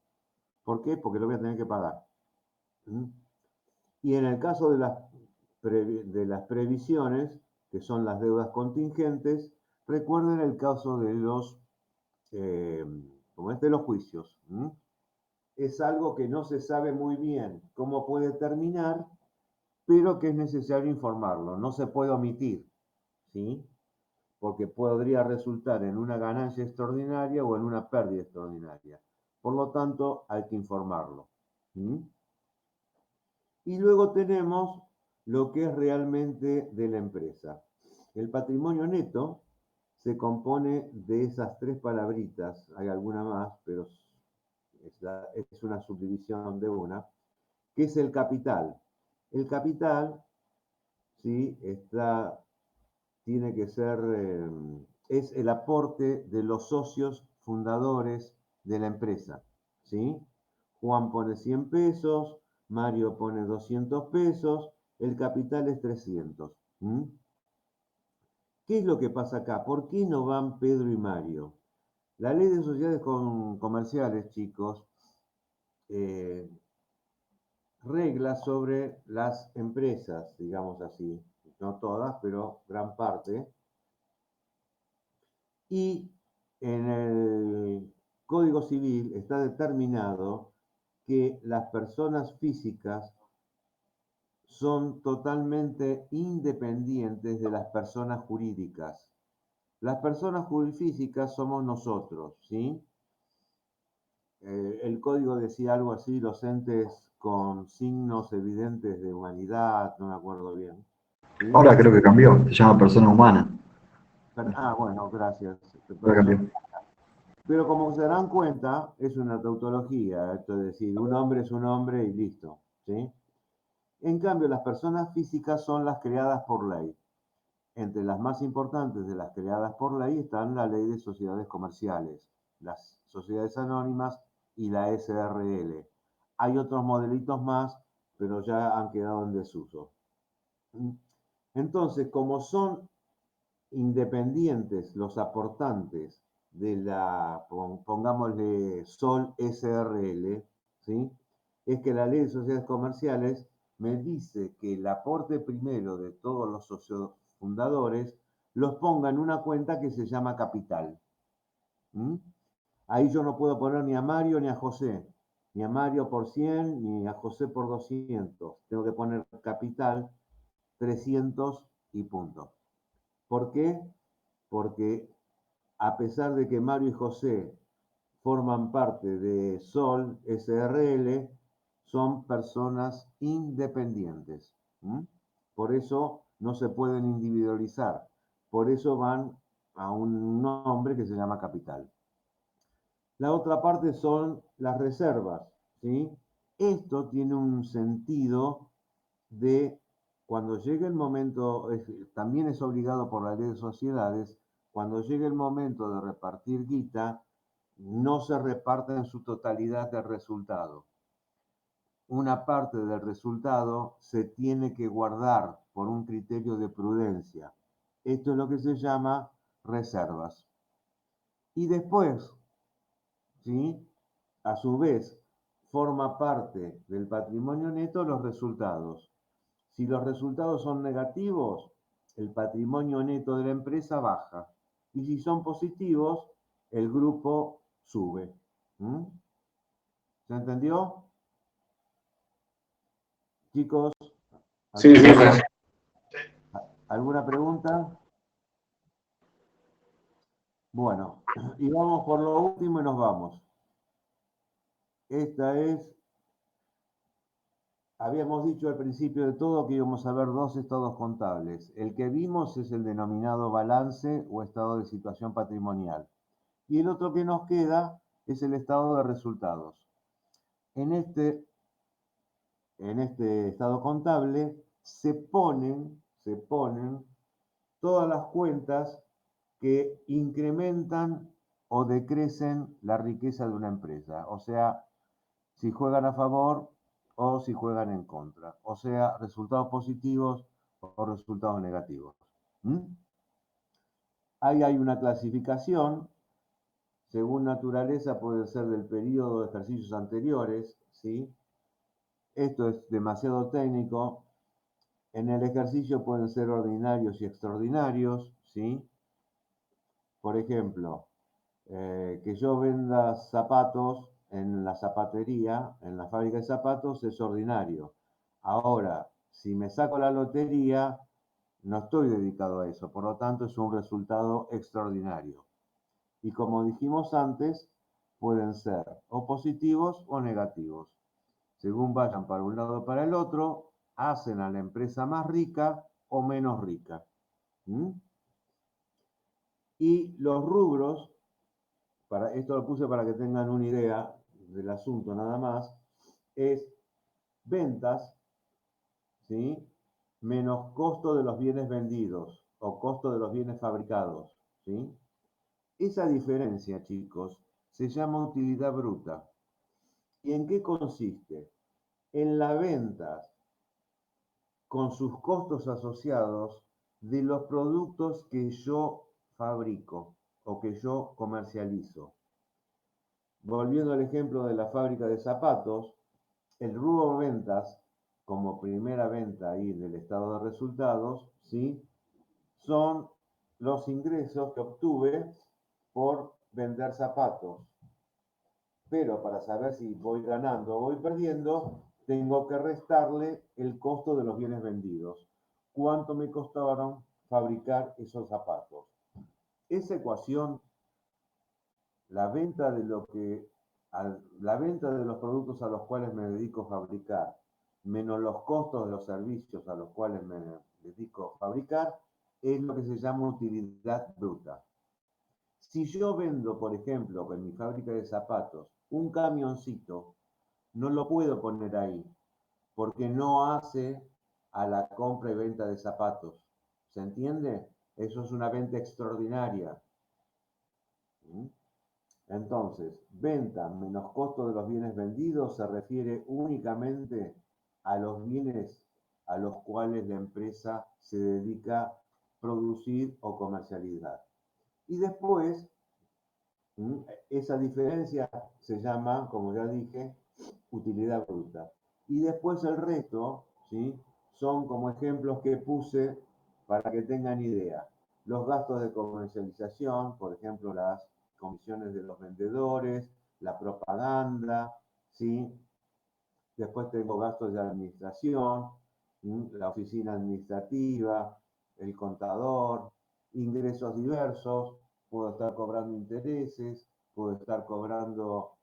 ¿Por qué? Porque lo voy a tener que pagar. ¿Mm? Y en el caso de las previsiones, que son las deudas contingentes, recuerden el caso de los, como de los juicios. ¿Mm? Es algo que no se sabe muy bien cómo puede terminar, pero que es necesario informarlo, no se puede omitir, ¿sí? Porque podría resultar en una ganancia extraordinaria o en una pérdida extraordinaria. Por lo tanto, hay que informarlo. ¿Sí? Y luego tenemos lo que es realmente de la empresa. El patrimonio neto se compone de esas tres palabritas, hay alguna más, pero es una subdivisión de una, que es el capital. El capital, ¿sí? Tiene que ser, es el aporte de los socios fundadores de la empresa, ¿sí? Juan pone 100 pesos, Mario pone 200 pesos, el capital es 300. ¿Mm? ¿Qué es lo que pasa acá? ¿Por qué no van Pedro y Mario? La ley de sociedades comerciales, chicos, eh, regla sobre las empresas, digamos así, no todas, pero gran parte, y en el Código Civil está determinado que las personas físicas son totalmente independientes de las personas jurídicas. Las personas físicas somos nosotros, ¿sí? El código decía algo así, los entes con signos evidentes de humanidad, no me acuerdo bien. ¿Sí? Ahora creo que cambió, se llama persona humana. Bueno, gracias. Ahora cambió. Pero como se darán cuenta, es una tautología, esto es decir, un hombre es un hombre y listo, ¿sí? En cambio, las personas físicas son las creadas por ley. Entre las más importantes de las creadas por ley están la ley de sociedades comerciales, las sociedades anónimas y la SRL. Hay otros modelitos más, pero ya han quedado en desuso. Entonces, como son independientes los aportantes de la, pongámosle Sol SRL, ¿sí? Es que la ley de sociedades comerciales me dice que el aporte primero de todos los socios fundadores los ponga en una cuenta que se llama capital. ¿Mm? Ahí yo no puedo poner ni a Mario ni a José, ni a Mario por 100 ni a José por 200. Tengo que poner capital 300 y punto. ¿Por qué? Porque a pesar de que Mario y José forman parte de Sol SRL, son personas independientes. ¿Mm? Por eso no se pueden individualizar. Por eso van a un nombre que se llama capital. La otra parte son las reservas, ¿sí? Esto tiene un sentido de cuando llegue el momento, también es obligado por la ley de sociedades, cuando llegue el momento de repartir guita, no se reparte en su totalidad del resultado. Una parte del resultado se tiene que guardar por un criterio de prudencia. Esto es lo que se llama reservas. Y después, ¿sí?, a su vez, forma parte del patrimonio neto los resultados. Si los resultados son negativos, el patrimonio neto de la empresa baja. Y si son positivos, el grupo sube. ¿Mm? ¿Se entendió? Chicos, Sí, sí. ¿alguna pregunta? Bueno, y vamos por lo último y nos vamos. Esta es, habíamos dicho al principio de todo que íbamos a ver dos estados contables. El que vimos es el denominado balance o estado de situación patrimonial. Y el otro que nos queda es el estado de resultados. En este estado contable se ponen todas las cuentas que incrementan o decrecen la riqueza de una empresa. O sea, si juegan a favor o si juegan en contra. O sea, resultados positivos o resultados negativos. ¿Mm? Ahí hay una clasificación. Según naturaleza puede ser del periodo de ejercicios anteriores, ¿sí? Esto es demasiado técnico. En el ejercicio pueden ser ordinarios y extraordinarios, ¿sí? Por ejemplo, que yo venda zapatos en la zapatería, en la fábrica de zapatos, es ordinario. Ahora, si me saco la lotería, no estoy dedicado a eso, por lo tanto es un resultado extraordinario. Y como dijimos antes, pueden ser o positivos o negativos. Según vayan para un lado o para el otro, hacen a la empresa más rica o menos rica. ¿Mm? Y los rubros, esto lo puse para que tengan una idea del asunto nada más, es ventas, ¿sí?, menos costo de los bienes vendidos o costo de los bienes fabricados, ¿sí? Esa diferencia, chicos, se llama utilidad bruta. ¿Y en qué consiste? En la venta con sus costos asociados de los productos que yo fabrico o que yo comercializo. Volviendo al ejemplo de la fábrica de zapatos, el rubro ventas, como primera venta ahí del estado de resultados, ¿sí?, son los ingresos que obtuve por vender zapatos. Pero para saber si voy ganando o voy perdiendo, tengo que restarle el costo de los bienes vendidos. ¿Cuánto me costaron fabricar esos zapatos? Esa ecuación, la venta de los productos a los cuales me dedico a fabricar, menos los costos de los servicios a los cuales me dedico a fabricar, es lo que se llama utilidad bruta. Si yo vendo, por ejemplo, en mi fábrica de zapatos, un camioncito, no lo puedo poner ahí, porque no hace a la compra y venta de zapatos. ¿Se entiende? Eso es una venta extraordinaria. ¿Mm? Entonces, venta menos costo de los bienes vendidos se refiere únicamente a los bienes a los cuales la empresa se dedica a producir o comercializar. Y después, esa diferencia se llama, como ya dije, utilidad bruta. Y después el resto, ¿sí?, son como ejemplos que puse para que tengan idea. Los gastos de comercialización, por ejemplo, las comisiones de los vendedores, la propaganda, ¿sí? Después tengo gastos de administración, la oficina administrativa, el contador, ingresos diversos, puedo estar cobrando intereses, puedo estar cobrando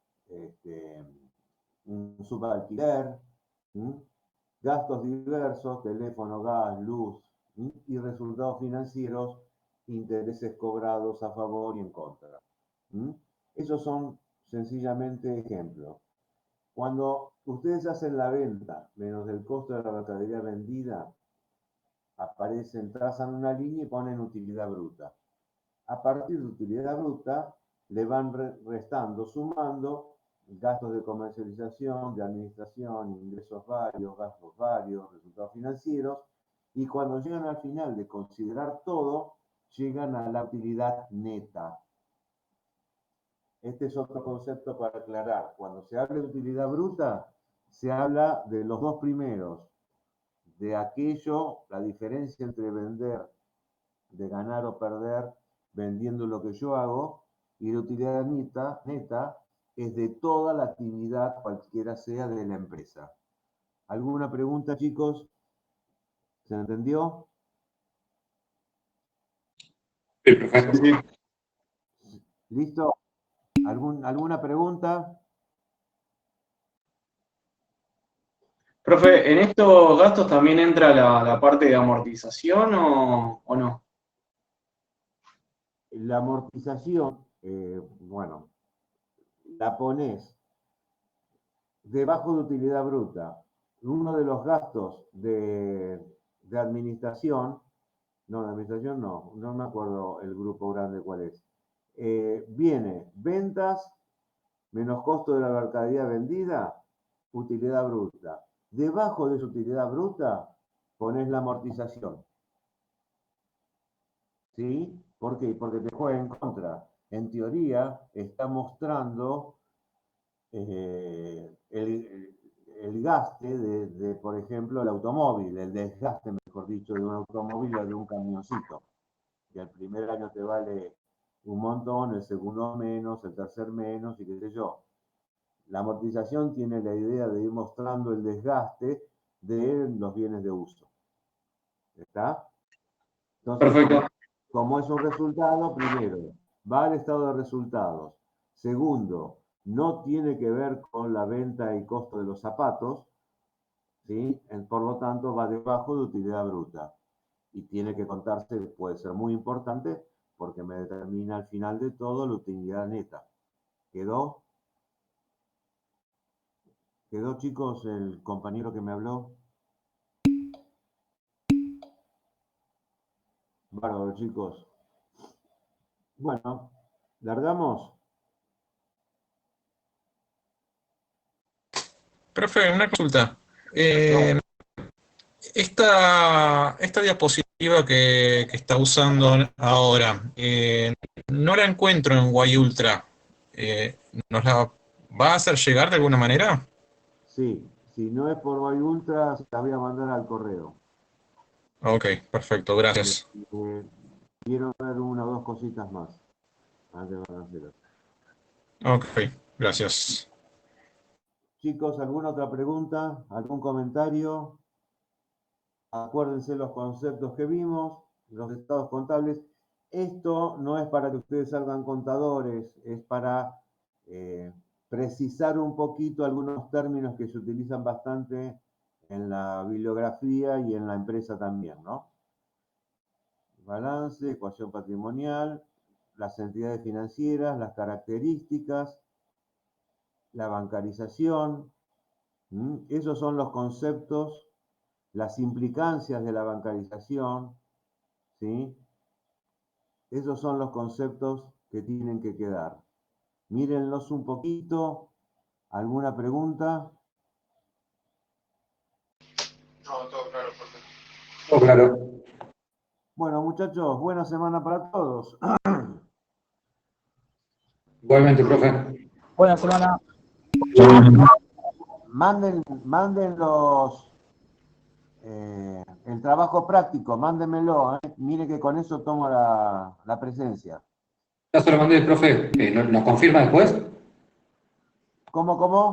un subalquiler, gastos diversos, teléfono, gas, luz, y resultados financieros, intereses cobrados a favor y en contra. Esos son sencillamente ejemplos. Cuando ustedes hacen la venta menos el costo de la mercadería vendida, trazan una línea y ponen utilidad bruta. a partir de utilidad bruta le van restando, sumando gastos de comercialización, de administración, ingresos varios, gastos varios, resultados financieros, y cuando llegan al final de considerar todo, llegan a la utilidad neta. Este es otro concepto para aclarar. Cuando se habla de utilidad bruta, se habla de los dos primeros, de aquello, la diferencia entre vender, de ganar o perder, vendiendo lo que yo hago, y la utilidad neta es de toda la actividad, cualquiera sea, de la empresa. ¿Alguna pregunta, chicos? ¿Se entendió? Sí, profe. ¿Listo? ¿Alguna pregunta? Profe, ¿en estos gastos también entra la parte de amortización o no? La amortización, bueno, la pones debajo de utilidad bruta. Uno de los gastos de administración, no, de administración no me acuerdo el grupo grande cuál es. Viene ventas menos costo de la mercadería vendida, utilidad bruta. Debajo de esa utilidad bruta pones la amortización. ¿Sí? ¿Por qué? Porque te juega en contra. En teoría está mostrando el gaste de, por ejemplo, el automóvil, el desgaste, mejor dicho, de un automóvil o de un camioncito. Que el primer año te vale un montón, el segundo menos, el tercer menos, y qué sé yo. La amortización tiene la idea de ir mostrando el desgaste de los bienes de uso. ¿Está? Entonces, Perfecto. como es un resultado, primero, va al estado de resultados. Segundo, no tiene que ver con la venta y costo de los zapatos, ¿sí? Por lo tanto, va debajo de utilidad bruta. Y tiene que contarse, puede ser muy importante, porque me determina al final de todo la utilidad neta. ¿Quedó? ¿Quedó, chicos, el compañero que me habló? Bárbaro, chicos. Bueno, ¿largamos? Profe, una consulta. Esta diapositiva que está usando ahora, no la encuentro en Y Ultra. ¿Nos la va a hacer llegar de alguna manera? Sí, si no es por Bay Ultra, se las voy a mandar al correo. Ok, perfecto, gracias. Quiero ver una o dos cositas más antes de hacerlo. Ok, gracias. Chicos, ¿alguna otra pregunta? ¿Algún comentario? Acuérdense los conceptos que vimos, los estados contables. Esto no es para que ustedes salgan contadores, es para precisar un poquito algunos términos que se utilizan bastante en la bibliografía y en la empresa también, ¿no? Balance, ecuación patrimonial, las entidades financieras, las características, la bancarización. Esos son los conceptos, las implicancias de la bancarización, ¿sí? Esos son los conceptos que tienen que quedar. Mírenlos un poquito. ¿Alguna pregunta? No, todo claro, profe. Todo claro. Bueno, muchachos, buena semana para todos. Igualmente, profe. Buena semana. Manden el trabajo práctico, mándenmelo. Mire que con eso tomo la presencia. Ya se lo mandé, profe. ¿Nos confirma después? ¿Cómo?